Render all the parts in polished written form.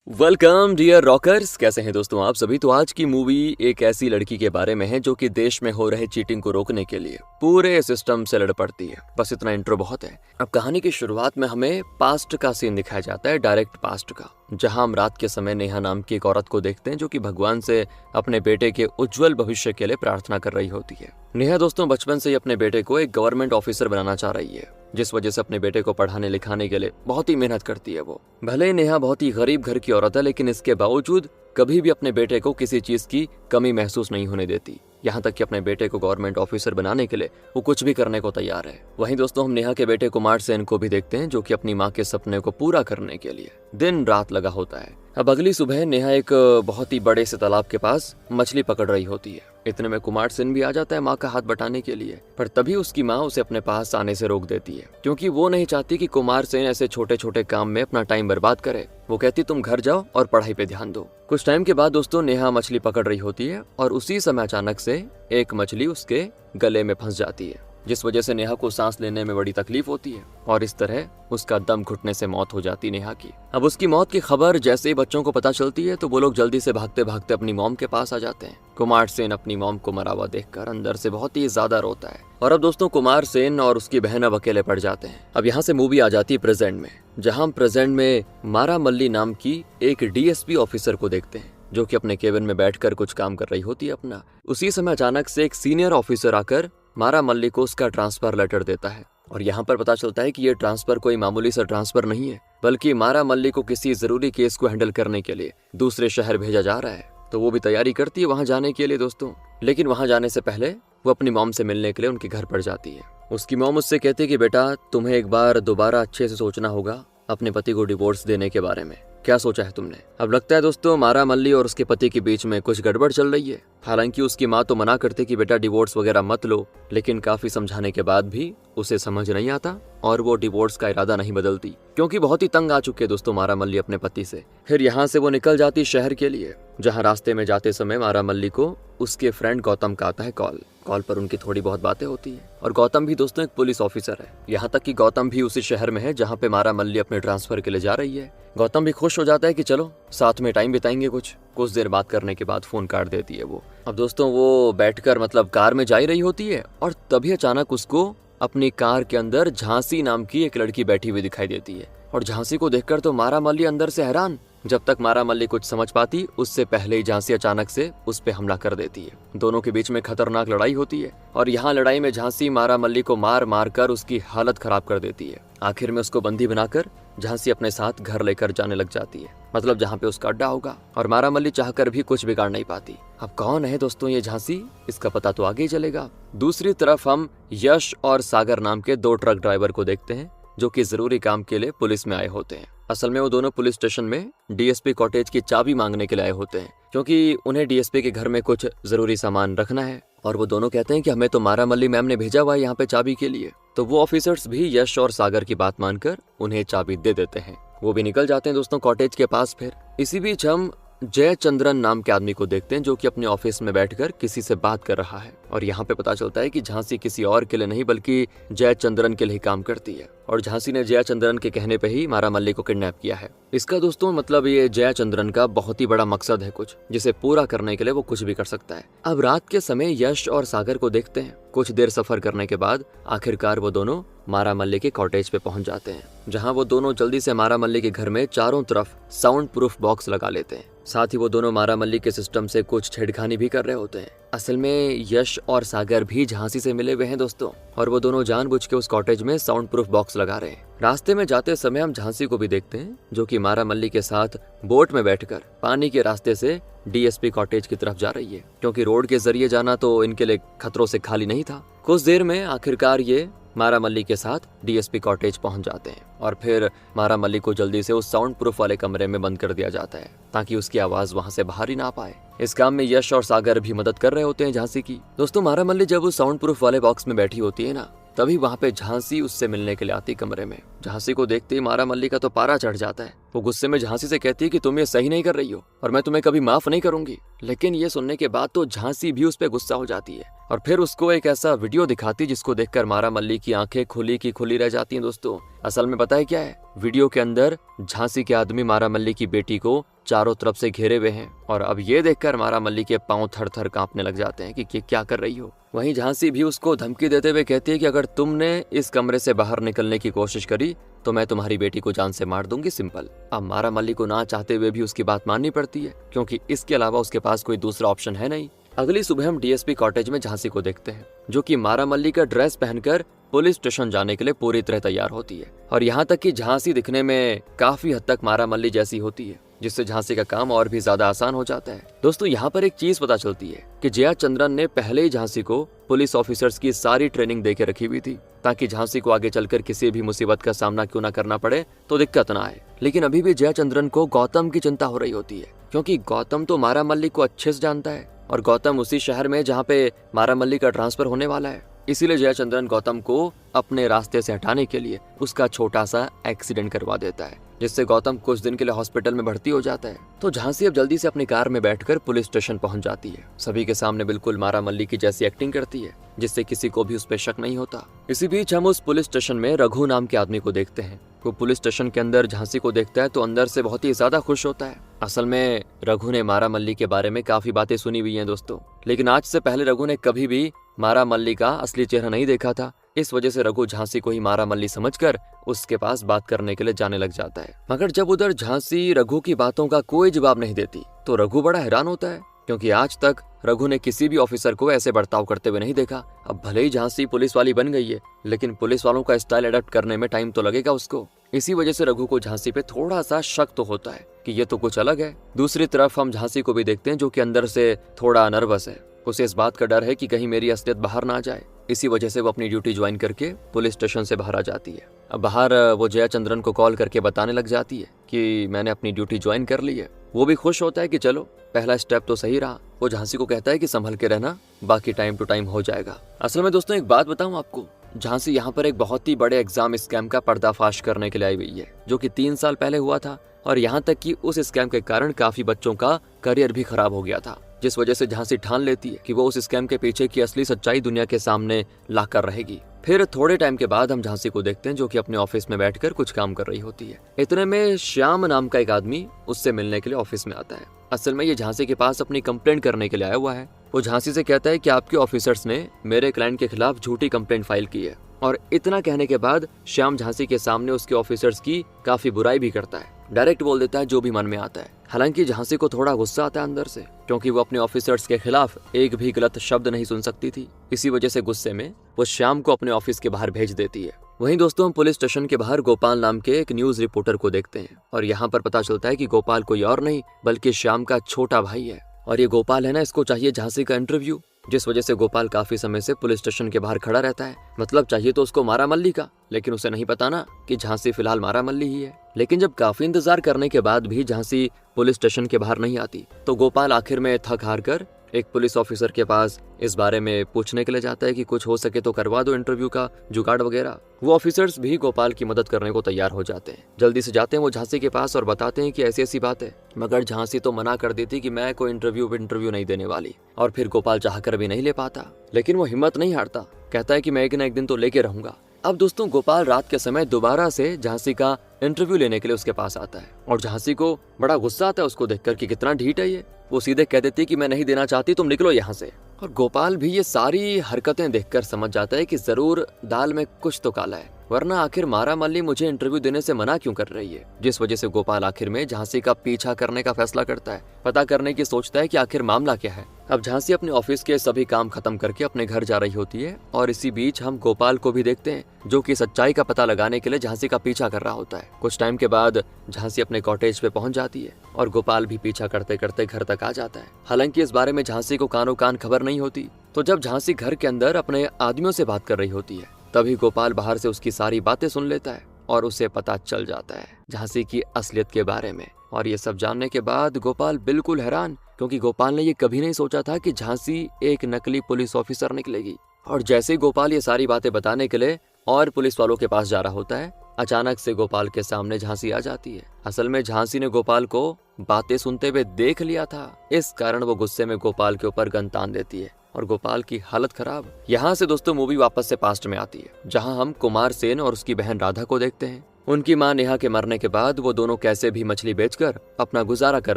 Welcome dear rockers. कैसे हैं दोस्तों आप सभी। तो आज की मूवी एक ऐसी लड़की के बारे में है जो कि देश में हो रहे चीटिंग को रोकने के लिए पूरे सिस्टम से लड़ पड़ती है। बस इतना इंट्रो बहुत है। अब कहानी की शुरुआत में हमें पास्ट का सीन दिखाया जाता है, डायरेक्ट पास्ट का, जहां हम रात के समय नेहा नाम की एक औरत को देखते हैं जो कि भगवान से अपने बेटे के उज्जवल भविष्य के लिए प्रार्थना कर रही होती है। नेहा दोस्तों बचपन से ही अपने बेटे को एक गवर्नमेंट ऑफिसर बनाना चाह रही है, जिस वजह से अपने बेटे को पढ़ाने लिखाने के लिए बहुत ही मेहनत करती है वो। भले ही नेहा बहुत ही गरीब घर की औरत है, लेकिन इसके बावजूद कभी भी अपने बेटे को किसी चीज की कमी महसूस नहीं होने देती। यहाँ तक कि अपने बेटे को गवर्नमेंट ऑफिसर बनाने के लिए वो कुछ भी करने को तैयार है। वहीं दोस्तों हम नेहा के बेटे कुमार सेन को भी देखते हैं जो कि अपनी माँ के सपने को पूरा करने के लिए दिन रात लगा होता है। अब अगली सुबह नेहा एक बहुत ही बड़े से तालाब के पास मछली पकड़ रही होती है। इतने में कुमार सेन भी आ जाता है माँ का हाथ बटाने के लिए, पर तभी उसकी माँ उसे अपने पास आने से रोक देती है, क्योंकि वो नहीं चाहती कि कुमार सेन ऐसे छोटे छोटे काम में अपना टाइम बर्बाद करे। वो कहती तुम घर जाओ और पढ़ाई पे ध्यान दो। कुछ टाइम के बाद दोस्तों नेहा मछली पकड़ रही होती है और उसी समय अचानक से एक मछली उसके गले में फंस जाती है, जिस वजह से नेहा को सांस लेने में बड़ी तकलीफ होती है और इस तरह उसका दम घुटने से मौत हो जाती नेहा की। अब उसकी मौत की खबर जैसे ही बच्चों को पता चलती है तो वो लोग जल्दी से भागते भागते अपनी मॉम के पास आ जाते हैं। कुमार सेन अपनी मॉम को मरा हुआ देखकर अंदर से बहुत ही ज्यादा रोता है। और अब दोस्तों कुमार सेन और उसकी बहन अब अकेले पड़ जाते हैं। अब यहाँ से मूवी आ जाती है प्रेजेंट में, जहाँ प्रेजेंट में मारा मल्ली नाम की एक डीएसपी ऑफिसर को देखते हैं जो कि अपने केबिन में बैठकर कुछ काम कर रही होती है अपना। उसी समय अचानक से एक सीनियर ऑफिसर आकर मारा मल्ली को उसका ट्रांसफर लेटर देता है और यहाँ पर पता चलता है कि ये ट्रांसफर कोई मामूली सा ट्रांसफर नहीं है, बल्कि मारा मल्ली को किसी जरूरी केस को हैंडल करने के लिए दूसरे शहर भेजा जा रहा है। तो वो भी तैयारी करती है वहां जाने के लिए दोस्तों, लेकिन वहां जाने से पहले वो अपनी मॉम से मिलने के लिए उनके घर पर जाती है। उसकी मॉम उससे कहती है कि बेटा तुम्हें एक बार दोबारा अच्छे से सोचना होगा अपने पति को डिवोर्स देने के बारे में। क्या सोचा है तुमने? अब लगता है दोस्तों मारा मल्ली और उसके पति के बीच में कुछ गड़बड़ चल रही है। हालांकि उसकी माँ तो मना करती कि बेटा डिवोर्स वगैरह मत लो, लेकिन काफी समझाने के बाद भी उसे समझ नहीं आता और वो डिवोर्स का इरादा नहीं बदलती, क्योंकि बहुत ही तंग आ चुके दोस्तों मारा मल्ली अपने पति से। फिर यहाँ से वो निकल जाती शहर के लिए, जहाँ रास्ते में जाते समय मारा मल्ली को उसके फ्रेंड गौतम का आता है कॉल पर उनकी थोड़ी बहुत बातें होती है। और गौतम भी दोस्तों एक पुलिस ऑफिसर है। यहाँ तक कि गौतम भी उसी शहर में है जहाँ पे मारा मल्ली अपने ट्रांसफर के लिए जा रही है। गौतम भी खुश हो जाता है कि चलो साथ में टाइम बिताएंगे। कुछ देर बात करने के बाद फोन काट देती है वो। अब दोस्तों वो बैठकर मतलब कार में जा ही रही होती है और तभी अचानक उसको अपनी कार के अंदर झांसी नाम की एक लड़की बैठी हुई दिखाई देती है। और झांसी को देखकर तो मारा मल्ली अंदर से हैरान। जब तक मारा मल्ली कुछ समझ पाती उससे पहले ही झांसी अचानक से उस पे हमला कर देती है। दोनों के बीच में खतरनाक लड़ाई होती है और यहाँ लड़ाई में झांसी मारा मल्ली को मार मार कर उसकी हालत खराब कर देती है। आखिर में उसको बंदी बनाकर झांसी अपने साथ घर लेकर जाने लग जाती है, मतलब जहाँ पे उसका अड्डा होगा। और मारा मल्ली चाहकर भी कुछ बिगाड़ नहीं पाती। अब कौन है दोस्तों ये झांसी, इसका पता तो आगे ही चलेगा। दूसरी तरफ हम यश और सागर नाम के दो ट्रक ड्राइवर को देखते हैं जो कि जरूरी काम के लिए पुलिस में आए होते हैं। असल में वो दोनों पुलिस स्टेशन में डीएसपी कॉटेज की चाबी मांगने के लिए आए होते हैं, क्योंकि उन्हें डीएसपी के घर में कुछ जरूरी सामान रखना है। और वो दोनों कहते हैं कि हमें तो मारा मल्ली मैम ने भेजा हुआ है यहाँ पे चाबी के लिए। तो वो ऑफिसर्स भी यश और सागर की बात मानकर उन्हें चाबी दे देते हैं। वो भी निकल जाते हैं दोस्तों कॉटेज के पास। फिर इसी बीच हम जयचंद्रन नाम के आदमी को देखते हैं जो कि अपने ऑफिस में बैठकर किसी से बात कर रहा है। और यहाँ पे पता चलता है कि झांसी किसी और के लिए नहीं बल्कि जयचंद्रन के लिए काम करती है और झांसी ने जयचंद्रन के कहने पे ही मारा मल्ली को किडनैप किया है। इसका दोस्तों मतलब ये जयचंद्रन का बहुत ही बड़ा मकसद है कुछ, जिसे पूरा करने के लिए वो कुछ भी कर सकता है। अब रात के समय यश और सागर को देखते हैं। कुछ देर सफर करने के बाद आखिरकार वो दोनों मारा मल्ली के कॉटेज पे पहुंच जाते हैं, जहां वो दोनों जल्दी से मारा मल्ली के घर में चारों तरफ साउंड प्रूफ बॉक्स लगा लेते हैं। साथ ही वो दोनों मारा मल्ली के सिस्टम से कुछ छेड़खानी भी कर रहे होते हैं। असल में यश और सागर भी झांसी से मिले हुए हैं दोस्तों, और वो दोनों जानबूझ के उस कॉटेज में साउंड प्रूफ बॉक्स लगा रहे हैं। रास्ते में जाते समय हम झांसी को भी देखते हैं जो कि मारा मल्ली के साथ बोट में बैठकर पानी के रास्ते से डीएसपी कॉटेज की तरफ जा रही है, क्योंकि रोड के जरिए जाना तो इनके लिए खतरों से खाली नहीं था। कुछ देर में आखिरकार ये मारा मल्ली के साथ डीएसपी कॉटेज पहुंच जाते हैं और फिर मारा मल्ली को जल्दी से उस साउंड प्रूफ वाले कमरे में बंद कर दिया जाता है ताकि उसकी आवाज वहां से बाहर ही ना पाए। इस काम में यश और सागर भी मदद कर रहे होते हैं झांसी की। दोस्तों मारा मल्ली जब उस साउंड प्रूफ वाले बॉक्स में बैठी होती है ना, तभी वहां पे झांसी उससे मिलने के लिए आती कमरे में। झांसी को देखते ही मारा मल्ली का तो पारा चढ़ जाता है। वो गुस्से में झांसी से कहती है कि तुम ये सही नहीं कर रही हो और मैं तुम्हें कभी माफ नहीं करूंगी। लेकिन ये सुनने के बाद तो झांसी भी उस पर गुस्सा हो जाती है और फिर उसको एक ऐसा वीडियो दिखाती जिसको देखकर मारा मल्ली की आंखें खुली की खुली रह जाती हैं। दोस्तों असल में पता है क्या है, वीडियो के अंदर झांसी के आदमी मारा मल्ली की बेटी को चारों तरफ से घेरे हुए हैं और अब ये देखकर मारा मल्ली के पांव थर थर कांपने लग जाते हैं कि क्या कर रही हो। वहीं झांसी भी उसको धमकी देते हुए कहती है कि अगर तुमने इस कमरे से बाहर निकलने की कोशिश करी तो मैं तुम्हारी बेटी को जान से मार दूंगी, सिंपल। अब मारा मल्ली को ना चाहते हुए भी उसकी बात माननी पड़ती है, क्योंकि इसके अलावा उसके पास कोई दूसरा ऑप्शन है नहीं। अगली सुबह हम डीएसपी कॉटेज में झांसी को देखते हैं, जो कि मारा मल्ली का ड्रेस पहनकर पुलिस स्टेशन जाने के लिए पूरी तरह तैयार होती है। और यहाँ तक कि झांसी दिखने में काफी हद तक मारा मल्ली जैसी होती है, जिससे झांसी का काम और भी ज्यादा आसान हो जाता है। दोस्तों, यहाँ पर एक चीज पता चलती है कि जया चंद्रन ने पहले ही झांसी को पुलिस ऑफिसर्स की सारी ट्रेनिंग देके रखी हुई थी, ताकि झांसी को आगे चलकर किसी भी मुसीबत का सामना क्यों ना करना पड़े तो दिक्कत ना आए। लेकिन अभी भी जया चंद्रन को गौतम की चिंता हो रही होती है, क्योंकि गौतम तो मारा मल्ली को अच्छे से जानता है और गौतम उसी शहर में जहाँ पे मारा मल्ली का ट्रांसफर होने वाला है। इसीलिए जयचंद्रन गौतम को अपने रास्ते से हटाने के लिए उसका छोटा सा एक्सीडेंट करवा देता है, जिससे गौतम कुछ दिन के लिए हॉस्पिटल में भर्ती हो जाता है। तो झांसी अब जल्दी से अपनी कार में बैठकर पुलिस स्टेशन पहुंच जाती है। सभी के सामने बिल्कुल मारा मल्ली की जैसी एक्टिंग करती है, जिससे किसी को भी उस पर शक नहीं होता। इसी बीच हम उस पुलिस स्टेशन में रघु नाम के आदमी को देखते हैं। वो पुलिस स्टेशन के अंदर झांसी को देखता है तो अंदर से बहुत ही ज्यादा खुश होता है। असल में रघु ने मारा मल्ली के बारे में काफी बातें सुनी हुई हैं दोस्तों, लेकिन आज से पहले रघु ने कभी भी मारा मल्ली का असली चेहरा नहीं देखा था। इस वजह से रघु झांसी को ही मारा मल्ली समझकर उसके पास बात करने के लिए जाने लग जाता है। मगर जब उधर झांसी रघु की बातों का कोई जवाब नहीं देती तो रघु बड़ा हैरान होता है, क्योंकि आज तक रघु ने किसी भी ऑफिसर को ऐसे बर्ताव करते हुए नहीं देखा। अब भले ही झांसी पुलिस वाली बन गई है, लेकिन पुलिस वालों का स्टाइल अडेप्ट करने में टाइम तो लगेगा उसको। इसी वजह से रघु को झांसी पे थोड़ा सा शक तो होता है कि ये तो कुछ अलग है। दूसरी तरफ हम झांसी को भी देखते हैं, जो कि अंदर से थोड़ा नर्वस है। उसे इस बात का डर है कि कहीं मेरी असलियत बाहर ना आ जाए। इसी वजह से वो अपनी ड्यूटी ज्वाइन करके पुलिस स्टेशन से बाहर आ जाती है। अब बाहर वो जया चंद्रन को कॉल करके बताने लग जाती है कि मैंने अपनी ड्यूटी ज्वाइन कर ली है। वो भी खुश होता है कि चलो पहला स्टेप तो सही रहा। वो झांसी को कहता है कि संभल के रहना, बाकी टाइम टू टाइम हो जाएगा। असल में दोस्तों एक बात बताऊं आपको, झांसी यहाँ पर एक बहुत ही बड़े एग्जाम स्कैम का पर्दाफाश करने के लिए आई हुई है, जो कि 3 साल पहले हुआ था। और यहाँ तक कि उस स्कैम के कारण काफी बच्चों का करियर भी खराब हो गया था, जिस वजह से झांसी ठान लेती है कि वो उस स्कैम के पीछे की असली सच्चाई दुनिया के सामने लाकर रहेगी। फिर थोड़े टाइम के बाद हम झांसी को देखते हैं, जो कि अपने ऑफिस में बैठकर कुछ काम कर रही होती है। इतने में श्याम नाम का एक आदमी उससे मिलने के लिए ऑफिस में आता है। असल में ये झांसी के पास अपनी कंप्लेंट करने के लिए आया हुआ है। वो झांसी से कहता है कि आपके ऑफिसर्स ने मेरे क्लाइंट के खिलाफ झूठी कंप्लेंट फाइल की है। और इतना कहने के बाद श्याम झांसी के सामने उसके ऑफिसर्स की काफी बुराई भी करता है, डायरेक्ट बोल देता है जो भी मन में आता है। हालांकि झांसी को थोड़ा गुस्सा आता है अंदर से, क्योंकि वो अपने ऑफिसर्स के खिलाफ एक भी गलत शब्द नहीं सुन सकती थी। इसी वजह से गुस्से में वो श्याम को अपने ऑफिस के बाहर भेज देती है। वहीं दोस्तों हम पुलिस स्टेशन के बाहर गोपाल नाम के एक न्यूज रिपोर्टर को देखते हैं, और यहाँ पर पता चलता है कि गोपाल कोई और नहीं बल्कि श्याम का छोटा भाई है। और ये गोपाल है ना, इसको चाहिए झांसी का इंटरव्यू, जिस वजह से गोपाल काफी समय से पुलिस स्टेशन के बाहर खड़ा रहता है। मतलब चाहिए तो उसको मारा मल्ली का, लेकिन उसे नहीं पता ना कि झांसी फिलहाल मारा मल्ली ही है। लेकिन जब काफी इंतजार करने के बाद भी झांसी पुलिस स्टेशन के बाहर नहीं आती, तो गोपाल आखिर में थक हार कर एक पुलिस ऑफिसर के पास इस बारे में पूछने के लिए जाता है कि कुछ हो सके तो करवा दो इंटरव्यू का जुगाड़ वगैरह। वो ऑफिसर्स भी गोपाल की मदद करने को तैयार हो जाते हैं। जल्दी से जाते हैं वो झांसी के पास और बताते हैं कि ऐसी ऐसी बात है। मगर झांसी तो मना कर देती कि मैं कोई इंटरव्यू नहीं देने वाली, और फिर गोपाल चाहकर भी नहीं ले पाता। लेकिन वो हिम्मत नहीं हारता, कहता है कि मैं एक ना एक दिन तो लेके रहूंगा। अब दोस्तों गोपाल रात के समय दोबारा से झांसी का इंटरव्यू लेने के लिए उसके पास आता है, और झांसी को बड़ा गुस्सा आता है उसको देखकर कि कितना ढीठ है ये। वो सीधे कह देती है कि मैं नहीं देना चाहती, तुम निकलो यहाँ से। और गोपाल भी ये सारी हरकतें देखकर समझ जाता है कि जरूर दाल में कुछ तो काला है, वरना आखिर मारा मल्ली मुझे इंटरव्यू देने से मना क्यों कर रही है। जिस वजह से गोपाल आखिर में झांसी का पीछा करने का फैसला करता है, पता करने की सोचता है कि आखिर मामला क्या है। अब झांसी अपने ऑफिस के सभी काम खत्म करके अपने घर जा रही होती है, और इसी बीच हम गोपाल को भी देखते हैं, जो कि सच्चाई का पता लगाने के लिए झांसी का पीछा कर रहा होता है। कुछ टाइम के बाद झांसी अपने कॉटेज पे पहुंच जाती है, और गोपाल भी पीछा करते करते घर तक आ जाता है। हालांकि इस बारे में झांसी को कानो कान खबर नहीं होती। तो जब झांसी घर के अंदर अपने आदमियों से बात कर रही होती है, तभी गोपाल बाहर से उसकी सारी बातें सुन लेता है, और उसे पता चल जाता है झांसी की असलियत के बारे में। और ये सब जानने के बाद गोपाल बिल्कुल हैरान, क्योंकि गोपाल ने ये कभी नहीं सोचा था कि झांसी एक नकली पुलिस ऑफिसर निकलेगी। और जैसे ही गोपाल ये सारी बातें बताने के लिए और पुलिस वालों के पास जा रहा होता है, अचानक से गोपाल के सामने झांसी आ जाती है। असल में झांसी ने गोपाल को बातें सुनते हुए देख लिया था, इस कारण वो गुस्से में गोपाल के ऊपर गन तान देती है, और गोपाल की हालत खराब। यहाँ से दोस्तों मूवी वापस से पास्ट में आती है, जहाँ हम कुमार सेन और उसकी बहन राधा को देखते हैं। उनकी मां नेहा के मरने के बाद वो दोनों कैसे भी मछली बेचकर अपना गुजारा कर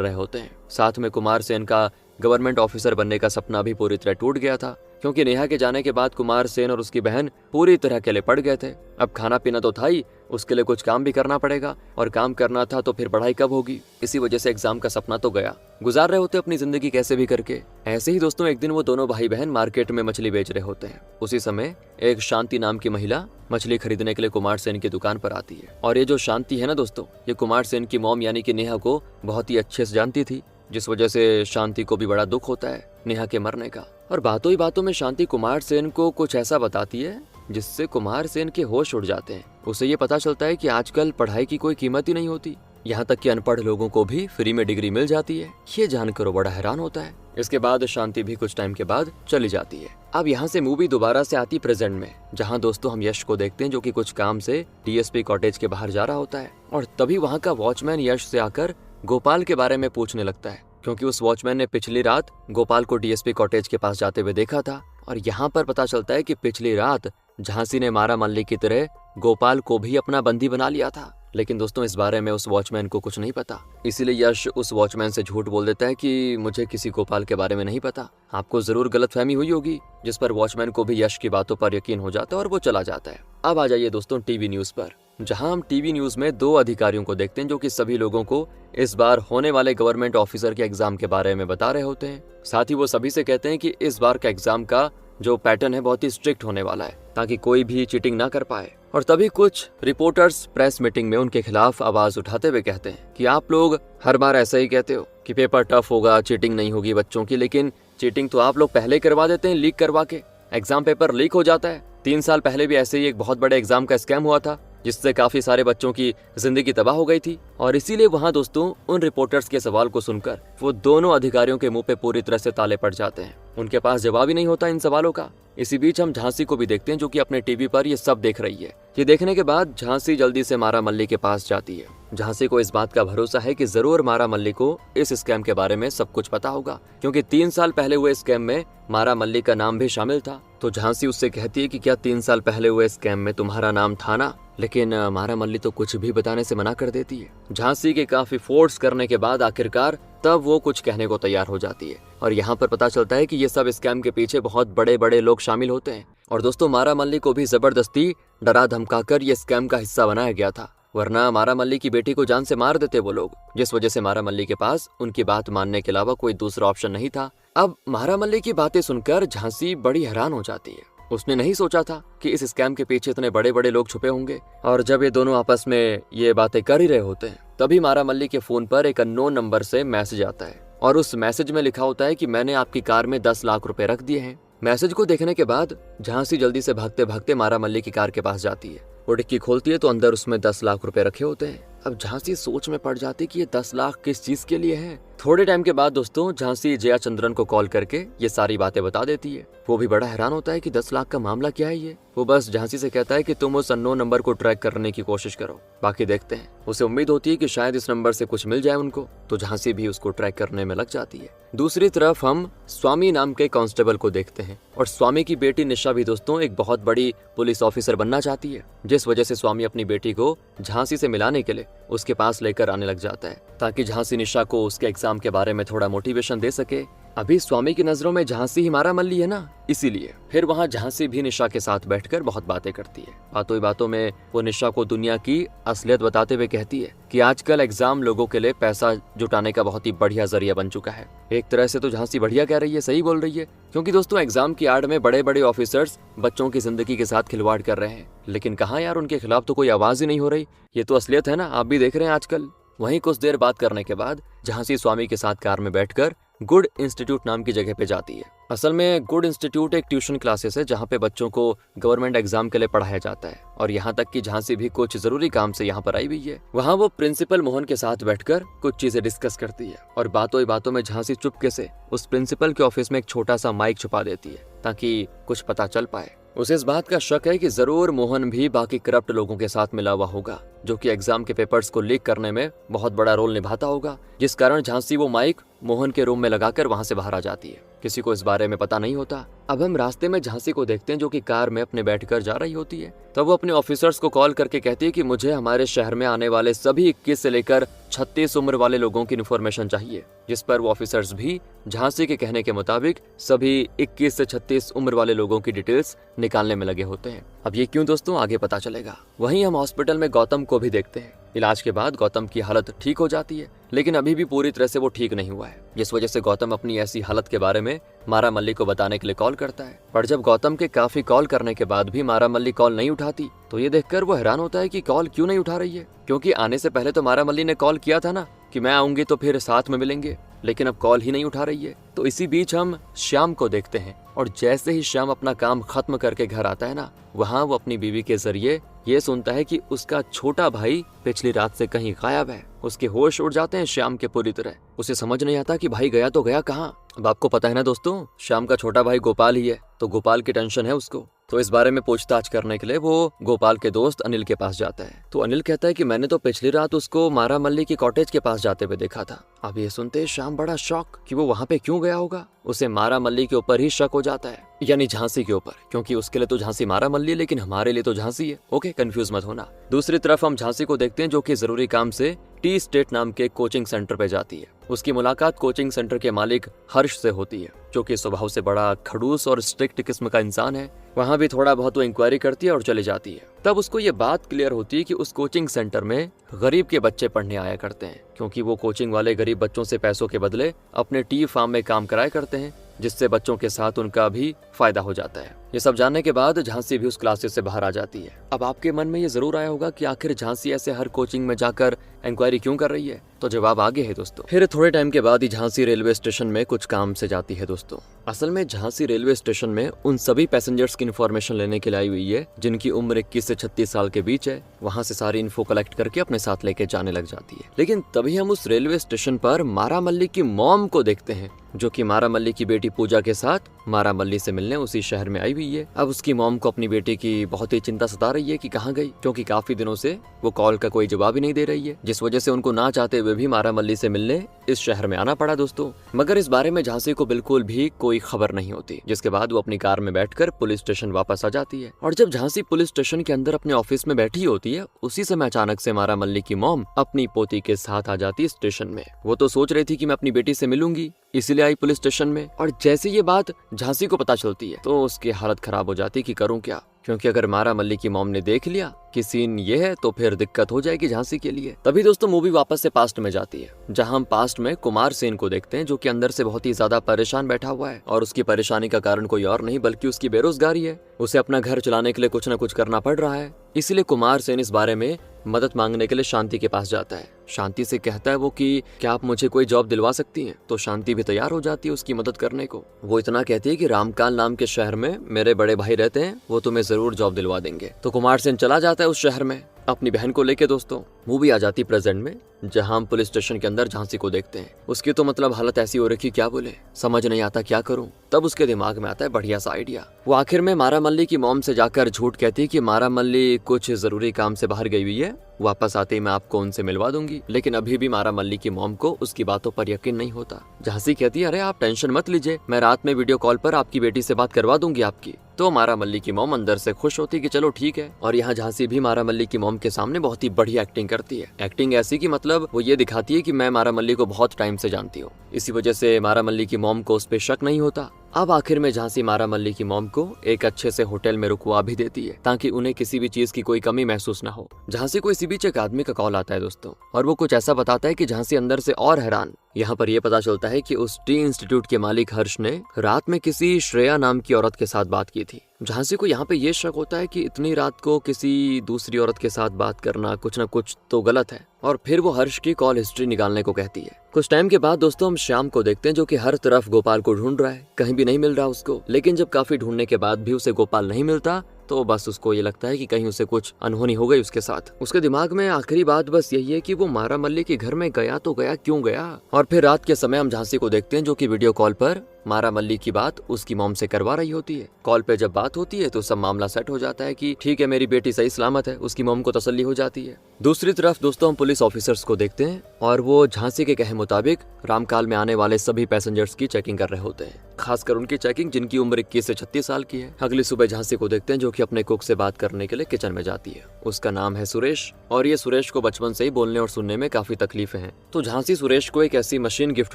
रहे होते हैं। साथ में कुमार सेन का गवर्नमेंट ऑफिसर बनने का सपना भी पूरी तरह टूट गया था, क्योंकि नेहा के जाने के बाद कुमार सेन और उसकी बहन पूरी तरह अकेले पड़ गए थे। अब खाना पीना तो था ही, उसके लिए कुछ काम भी करना पड़ेगा, और काम करना था तो फिर पढ़ाई कब होगी। इसी वजह से एग्जाम का सपना तो गया। गुजार रहे होते अपनी जिंदगी कैसे भी करके। ऐसे ही दोस्तों एक दिन वो दोनों भाई बहन मार्केट में मछली बेच रहे होते हैं। उसी समय एक शांति नाम की महिला मछली खरीदने के लिए कुमार सेन की दुकान पर आती है। और ये जो शांति है ना दोस्तों, ये कुमार सेन की मॉम यानी कि नेहा को बहुत ही अच्छे से जानती थी, जिस वजह से शांति को भी बड़ा दुख होता है नेहा के मरने का। और बातों ही बातों में शांति कुमार सेन को कुछ ऐसा बताती है जिससे कुमार सेन के होश उड़ जाते हैं। उसे ये पता चलता है कि आजकल पढ़ाई की कोई कीमत ही नहीं होती, यहाँ तक कि अनपढ़ लोगों को भी फ्री में डिग्री मिल जाती है। ये जानकर वो बड़ा हैरान होता है। इसके बाद शांति भी कुछ टाइम के बाद चली जाती है। अब यहाँ से मूवी दोबारा से आती प्रेजेंट में, जहाँ दोस्तों हम यश को देखते हैं जो कि कुछ काम से डीएसपी कॉटेज के बाहर जा रहा होता है। और तभी वहाँ का वॉचमैन यश से आकर गोपाल के बारे में पूछने लगता है, क्योंकि उस वॉचमैन ने पिछली रात गोपाल को डीएसपी कॉटेज के पास जाते हुए देखा था। और यहाँ पर पता चलता है कि पिछली रात झांसी ने मारा मल्ली की तरह गोपाल को भी अपना बंदी बना लिया था। लेकिन दोस्तों इस बारे में उस वॉचमैन को कुछ नहीं पता, इसीलिए यश उस वॉचमैन से झूठ बोल देता है कि मुझे किसी गोपाल के बारे में नहीं पता, आपको जरूर गलतफहमी हुई होगी। जिस पर वॉचमैन को भी यश की बातों पर यकीन हो जाता है और वो चला जाता है। अब आ जाइए दोस्तों टीवी न्यूज पर, जहां हम टीवी न्यूज में दो अधिकारियों को देखते हैं जो कि सभी लोगों को इस बार होने वाले गवर्नमेंट ऑफिसर के एग्जाम के बारे में बता रहे होते हैं। साथ ही वो सभी से कहते हैं कि इस बार का एग्जाम का जो पैटर्न है बहुत ही स्ट्रिक्ट होने वाला है, ताकि कोई भी चीटिंग ना कर पाए। और तभी कुछ रिपोर्टर्स प्रेस मीटिंग में उनके खिलाफ आवाज उठाते हुए कहते हैं कि आप लोग हर बार ऐसा ही कहते हो कि पेपर टफ होगा, चीटिंग नहीं होगी बच्चों की, लेकिन चीटिंग तो आप लोग पहले करवा देते हैं लीक करवा के। एग्जाम पेपर लीक हो जाता है। 3 साल पहले भी ऐसे ही एक बहुत बड़े एग्जाम का स्कैम हुआ था, जिससे काफी सारे बच्चों की जिंदगी तबाह हो गई थी। और इसीलिए वहां दोस्तों उन रिपोर्टर्स के सवाल को सुनकर वो दोनों अधिकारियों के मुंह पे पूरी तरह से ताले पड़ जाते हैं। उनके पास जवाब ही नहीं होता इन सवालों का। इसी बीच हम झांसी को भी देखते हैं जो कि अपने टीवी पर ये सब देख रही है। ये देखने के बाद झांसी जल्दी से मारा मल्ली के पास जाती है। झांसी को इस बात का भरोसा है कि जरूर मारा मल्ली को इस स्कैम के बारे में सब कुछ पता होगा, क्योंकि 3 साल पहले हुए स्कैम में मारा मल्ली का नाम भी शामिल था। तो झांसी उससे कहती है कि क्या 3 साल पहले हुए स्कैम में तुम्हारा नाम था ना? लेकिन मारा मल्ली तो कुछ भी बताने से मना कर देती है। झांसी के काफी फोर्स करने के बाद आखिरकार तब वो कुछ कहने को तैयार हो जाती है। और यहाँ पर पता चलता है कि ये सब स्कैम के पीछे बहुत बड़े बड़े लोग शामिल होते हैं। और दोस्तों मारा मल्ली को भी जबरदस्ती डरा धमकाकर ये स्कैम का हिस्सा बनाया गया था, वरना मारा मल्ली की बेटी को जान से मार देते वो लोग, जिस वजह से मारा मल्ली के पास उनकी बात मानने के अलावा कोई दूसरा ऑप्शन नहीं था। अब मारा मल्ली की बातें सुनकर झांसी बड़ी हैरान हो जाती है। उसने नहीं सोचा था कि इस स्कैम के पीछे इतने बड़े बड़े लोग छुपे होंगे। और जब ये दोनों आपस में ये बातें कर ही रहे होते हैं, तभी मारा मल्ली के फोन पर एक अननोन नंबर से मैसेज आता है। और उस मैसेज में लिखा होता है कि मैंने आपकी कार में 10 लाख रुपए रख दिए हैं। मैसेज को देखने के बाद झांसी जल्दी से भागते भागते मारा मल्ली की कार के पास जाती है। वो डिक्की खोलती है तो अंदर उसमें 10 लाख रुपए रखे होते हैं। अब झांसी सोच में पड़ जाती कि ये 10 लाख किस चीज के लिए है। थोड़े टाइम के बाद दोस्तों झांसी जया चंद्रन को कॉल करके ये सारी बातें बता देती है। वो भी बड़ा हैरान होता है कि 10 लाख का मामला क्या है ये। वो बस झांसी से कहता है कि तुम उस अननोन नंबर को ट्रैक करने की कोशिश करो, बाकी देखते हैं। उसे उम्मीद होती है कि शायद इस नंबर से कुछ मिल जाए उनको, तो झांसी भी उसको ट्रैक करने में लग जाती है। दूसरी तरफ हम स्वामी नाम के कांस्टेबल को देखते हैं। और स्वामी की बेटी निशा भी दोस्तों एक बहुत बड़ी पुलिस ऑफिसर बनना चाहती है, जिस वजह से स्वामी अपनी बेटी को झांसी से मिलाने के लिए उसके पास लेकर आने लग जाता है, ताकि झांसी निशा को उसके एग्जाम के बारे में थोड़ा मोटिवेशन दे सके। अभी स्वामी की नजरों में झांसी ही मारा मल्ली है ना, इसीलिए फिर वहाँ झांसी भी निशा के साथ बैठकर बहुत बातें करती है। बातों ही बातों में वो निशा को दुनिया की असलियत बताते हुए कहती है कि आजकल एग्जाम लोगों के लिए पैसा जुटाने का बहुत ही बढ़िया जरिया बन चुका है। एक तरह से तो झांसी बढ़िया कह रही है, सही बोल रही है, क्योंकि दोस्तों एग्जाम की आड़ में बड़े बड़े ऑफिसर्स बच्चों की जिंदगी के साथ खिलवाड़ कर रहे हैं, लेकिन कहाँ यार उनके खिलाफ तो कोई आवाज ही नहीं हो रही। ये तो असलियत है ना, आप भी देख रहे हैं आजकल। वहीं कुछ देर बात करने के बाद झांसी स्वामी के साथ कार में बैठकर गुड इंस्टीट्यूट नाम की जगह पे जाती है। असल में गुड इंस्टीट्यूट एक ट्यूशन क्लासेस है जहाँ पे बच्चों को गवर्नमेंट एग्जाम के लिए पढ़ाया जाता है। और यहाँ तक कि झांसी भी कुछ जरूरी काम से यहाँ पर आई हुई है। वहाँ वो प्रिंसिपल मोहन के साथ बैठकर कुछ चीजें डिस्कस करती है। और बातों ही बातों में झांसी चुपके से उस प्रिंसिपल के ऑफिस में एक छोटा सा माइक छुपा देती है, ताकि कुछ पता चल पाए। उसे इस बात का शक है कि जरूर मोहन भी बाकी करप्ट लोगों के साथ मिला हुआ होगा, जो कि एग्जाम के पेपर्स को लीक करने में बहुत बड़ा रोल निभाता होगा, जिस कारण झांसी वो माइक मोहन के रूम में लगाकर वहां से बाहर आ जाती है। किसी को इस बारे में पता नहीं होता। अब हम रास्ते में झांसी को देखते हैं जो कि कार में अपने बैठकर जा रही होती है। तब वो अपने ऑफिसर्स को कॉल करके कहती है कि मुझे हमारे शहर में आने वाले सभी 21 से लेकर 36 उम्र वाले लोगों की इन्फॉर्मेशन चाहिए, जिस पर वो ऑफिसर्स भी झांसी के कहने के मुताबिक सभी 21 से 36 उम्र वाले लोगों की डिटेल्स निकालने में लगे होते हैं। अब ये क्यों दोस्तों, आगे पता चलेगा। वहीं हम हॉस्पिटल में गौतम को भी देखते हैं। इलाज के बाद गौतम की हालत ठीक हो जाती है, लेकिन अभी भी पूरी तरह से वो ठीक नहीं हुआ है, जिस वजह से गौतम अपनी ऐसी हालत के बारे में मारा मल्ली को बताने के लिए कॉल करता है। पर जब गौतम के काफी कॉल करने के बाद भी मारा मल्ली कॉल नहीं उठाती, तो ये देखकर वो हैरान होता है कि कॉल क्यों नहीं उठा रही है, क्योंकि आने से पहले तो मारा मल्ली ने कॉल किया था ना कि मैं आऊंगी तो फिर साथ में मिलेंगे, लेकिन अब कॉल ही नहीं उठा रही है। तो इसी बीच हम श्याम को देखते हैं, और जैसे ही श्याम अपना काम खत्म करके घर आता है ना, वहाँ वो अपनी बीवी के जरिए ये सुनता है कि उसका छोटा भाई पिछली रात से कहीं गायब है। उसके होश उड़ जाते हैं श्याम के पूरी तरह। उसे समझ नहीं आता कि भाई गया तो गया कहाँ। अब आपको पता है ना दोस्तों, श्याम का छोटा भाई गोपाल ही है, तो गोपाल की टेंशन है उसको। तो इस बारे में पूछताछ करने के लिए वो गोपाल के दोस्त अनिल के पास जाता है। तो अनिल कहता है कि मैंने तो पिछली रात उसको मारा मल्ली की कॉटेज के पास जाते हुए देखा था। अब ये सुनते श्याम बड़ा शॉक कि वो वहाँ पे क्यों गया होगा। उसे मारा मल्ली के ऊपर ही शक हो जाता है, यानी झांसी के ऊपर, क्योंकि उसके लिए तो झांसी मारा मल्ली है, लेकिन हमारे लिए तो झांसी है। ओके, कंफ्यूज मत होना। दूसरी तरफ हम झांसी को देखते हैं जो कि जरूरी काम से टी स्टेट नाम के कोचिंग सेंटर पे जाती है। उसकी मुलाकात कोचिंग सेंटर के मालिक हर्ष से होती है, जो कि स्वभाव से बड़ा खड़ूस और स्ट्रिक्ट किस्म का इंसान है। वहाँ भी थोड़ा बहुत वो इंक्वायरी करती है और चली जाती है। तब उसको ये बात क्लियर होती है कि उस कोचिंग सेंटर में गरीब के बच्चे पढ़ने आया करते हैं, क्योंकि वो कोचिंग वाले गरीब बच्चों से पैसों के बदले अपने टी फार्म में काम कराया करते हैं, जिससे बच्चों के साथ उनका भी फायदा हो जाता है। ये सब जानने के बाद झांसी भी उस क्लासेस से बाहर आ जाती है। अब आपके मन में ये जरूर आया होगा कि आखिर झांसी ऐसे हर कोचिंग में जाकर इंक्वायरी क्यों कर रही है, तो जवाब आगे है दोस्तों। फिर थोड़े टाइम के बाद ही झांसी रेलवे स्टेशन में कुछ काम से जाती है दोस्तों। असल में झांसी रेलवे स्टेशन में उन सभी पैसेंजर्स की इन्फॉर्मेशन लेने के लिए आई हुई है जिनकी उम्र 21 से 36 साल के बीच है। वहाँ से सारी इन्फो कलेक्ट करके अपने साथ लेके जाने लग जाती है। लेकिन तभी हम उस रेलवे स्टेशन पर मारा मल्ली की मॉम को देखते हैं, जो कि मारा मल्ली की बेटी पूजा के साथ मारा मल्ली से मिलने उसी शहर में आई हुई है। अब उसकी मॉम को अपनी बेटी की बहुत ही चिंता सता रही है कि कहाँ गई, क्योंकि काफी दिनों से वो कॉल का कोई जवाब ही नहीं दे रही है, जिस वजह से उनको ना चाहते हुए भी मारा मल्ली से मिलने इस शहर में आना पड़ा दोस्तों। मगर इस बारे में झांसी को बिल्कुल भी कोई खबर नहीं होती, जिसके बाद वो अपनी कार में बैठकर पुलिस स्टेशन वापस आ जाती है। और जब झांसी पुलिस स्टेशन के अंदर अपने ऑफिस में बैठी होती है, उसी समय अचानक से मारा मल्ली की मॉम अपनी पोती के साथ आ जाती है स्टेशन में। वो तो सोच रही थी कि मैं अपनी बेटी से मिलूंगी, इसीलिए आई पुलिस स्टेशन में। और जैसे ये बात झांसी को पता चलती है, तो उसकी हालत खराब हो जाती है कि करूं क्या, क्योंकि अगर मारा मल्ली की मॉम ने देख लिया कि सीन ये है तो फिर दिक्कत हो जाएगी झांसी के लिए। तभी दोस्तों मूवी वापस से पास्ट में जाती है, जहां हम पास्ट में कुमार सेन को देखते हैं, जो कि अंदर से बहुत ही ज्यादा परेशान बैठा हुआ है। और उसकी परेशानी का कारण कोई और नहीं बल्कि उसकी बेरोजगारी है। उसे अपना घर चलाने के लिए कुछ न कुछ करना पड़ रहा है। इसलिए कुमार सेन इस बारे में मदद मांगने के लिए शांति के पास जाता है। शांति से कहता है वो कि क्या आप मुझे कोई जॉब दिलवा सकती हैं। तो शांति भी तैयार हो जाती है उसकी मदद करने को। वो इतना कहती है कि रामकाल नाम के शहर में मेरे बड़े भाई रहते हैं, वो तुम्हें जरूर जॉब दिलवा देंगे। तो कुमार सेन चला जाता है उस शहर में अपनी बहन को लेके दोस्तों। मूवी आ जाती प्रेजेंट में, जहां हम पुलिस स्टेशन के अंदर झांसी को देखते हैं। उसकी तो मतलब हालत ऐसी हो रखी, क्या बोले, समझ नहीं आता क्या करूं। तब उसके दिमाग में आता है बढ़िया सा आइडिया। वो आखिर में मारा मल्ली की मॉम से जाकर झूठ कहती है कि मारा मल्ली कुछ जरूरी काम से बाहर गई हुई है, वापस आते ही मैं आपको उनसे मिलवा दूंगी। लेकिन अभी भी मारा मल्ली की मॉम को उसकी बातों पर यकीन नहीं होता। झांसी कहती है अरे आप टेंशन मत लीजिए, मैं रात में वीडियो कॉल पर आपकी बेटी से बात करवा दूंगी आपकी। तो मारा मल्ली की मॉम अंदर से खुश होती कि चलो ठीक है। और यहाँ झांसी भी मारा मल्ली की मॉम के सामने बहुत ही बढ़िया एक्टिंग करती है। एक्टिंग ऐसी कि मतलब वो ये दिखाती है कि मैं मारा मल्ली को बहुत टाइम से जानती हूँ। इसी वजह से मारा मल्ली की मॉम को उस पर शक नहीं होता। अब आखिर में झांसी मारा मल्ली की मॉम को एक अच्छे से होटल में रुकवा भी देती है, ताकि उन्हें किसी भी चीज की कोई कमी महसूस ना हो। झांसी को इसी बीच एक आदमी का कॉल आता है दोस्तों, और वो कुछ ऐसा बताता है कि झांसी अंदर से और हैरान। यहाँ पर यह पता चलता है कि उस टी इंस्टीट्यूट के मालिक हर्ष ने रात में किसी श्रेया नाम की औरत के साथ बात की थी। झांसी को यहाँ पे ये शक होता है कि इतनी रात को किसी दूसरी औरत के साथ बात करना कुछ न कुछ तो गलत है। और फिर वो हर्ष की कॉल हिस्ट्री निकालने को कहती है। कुछ टाइम के बाद दोस्तों हम श्याम को देखते हैं, जो कि हर तरफ गोपाल को ढूंढ रहा है, कहीं भी नहीं मिल रहा उसको। लेकिन जब काफी ढूंढने के बाद भी उसे गोपाल नहीं मिलता, तो बस उसको ये लगता है कि कहीं उसे कुछ अनहोनी हो गई उसके साथ। उसके दिमाग में आखिरी बात बस यही है कि वो मारा मल्ली के घर में गया तो गया, क्यों गया। और फिर रात के समय हम झांसी को देखते हैं, जो कि वीडियो कॉल पर मारा मल्ली की बात उसकी मॉम से करवा रही होती है। कॉल पे जब बात होती है तो सब मामला सेट हो जाता है कि ठीक है मेरी बेटी सही सलामत है, उसकी मॉम को तसल्ली हो जाती है। दूसरी तरफ दोस्तों हम पुलिस ऑफिसर्स को देखते हैं और वो झांसी के कहे मुताबिक रामकाल में आने वाले सभी पैसेंजर्स की चेकिंग कर रहे होते हैं, खासकर उनकी चेकिंग जिनकी उम्र 21 से 36 साल की है। अगली सुबह झांसी को देखते हैं जो कि अपने कुक से बात करने के लिए किचन में जाती है। उसका नाम है सुरेश और ये सुरेश को बचपन से ही बोलने और सुनने में काफी तकलीफें हैं। तो झांसी सुरेश को एक ऐसी मशीन गिफ्ट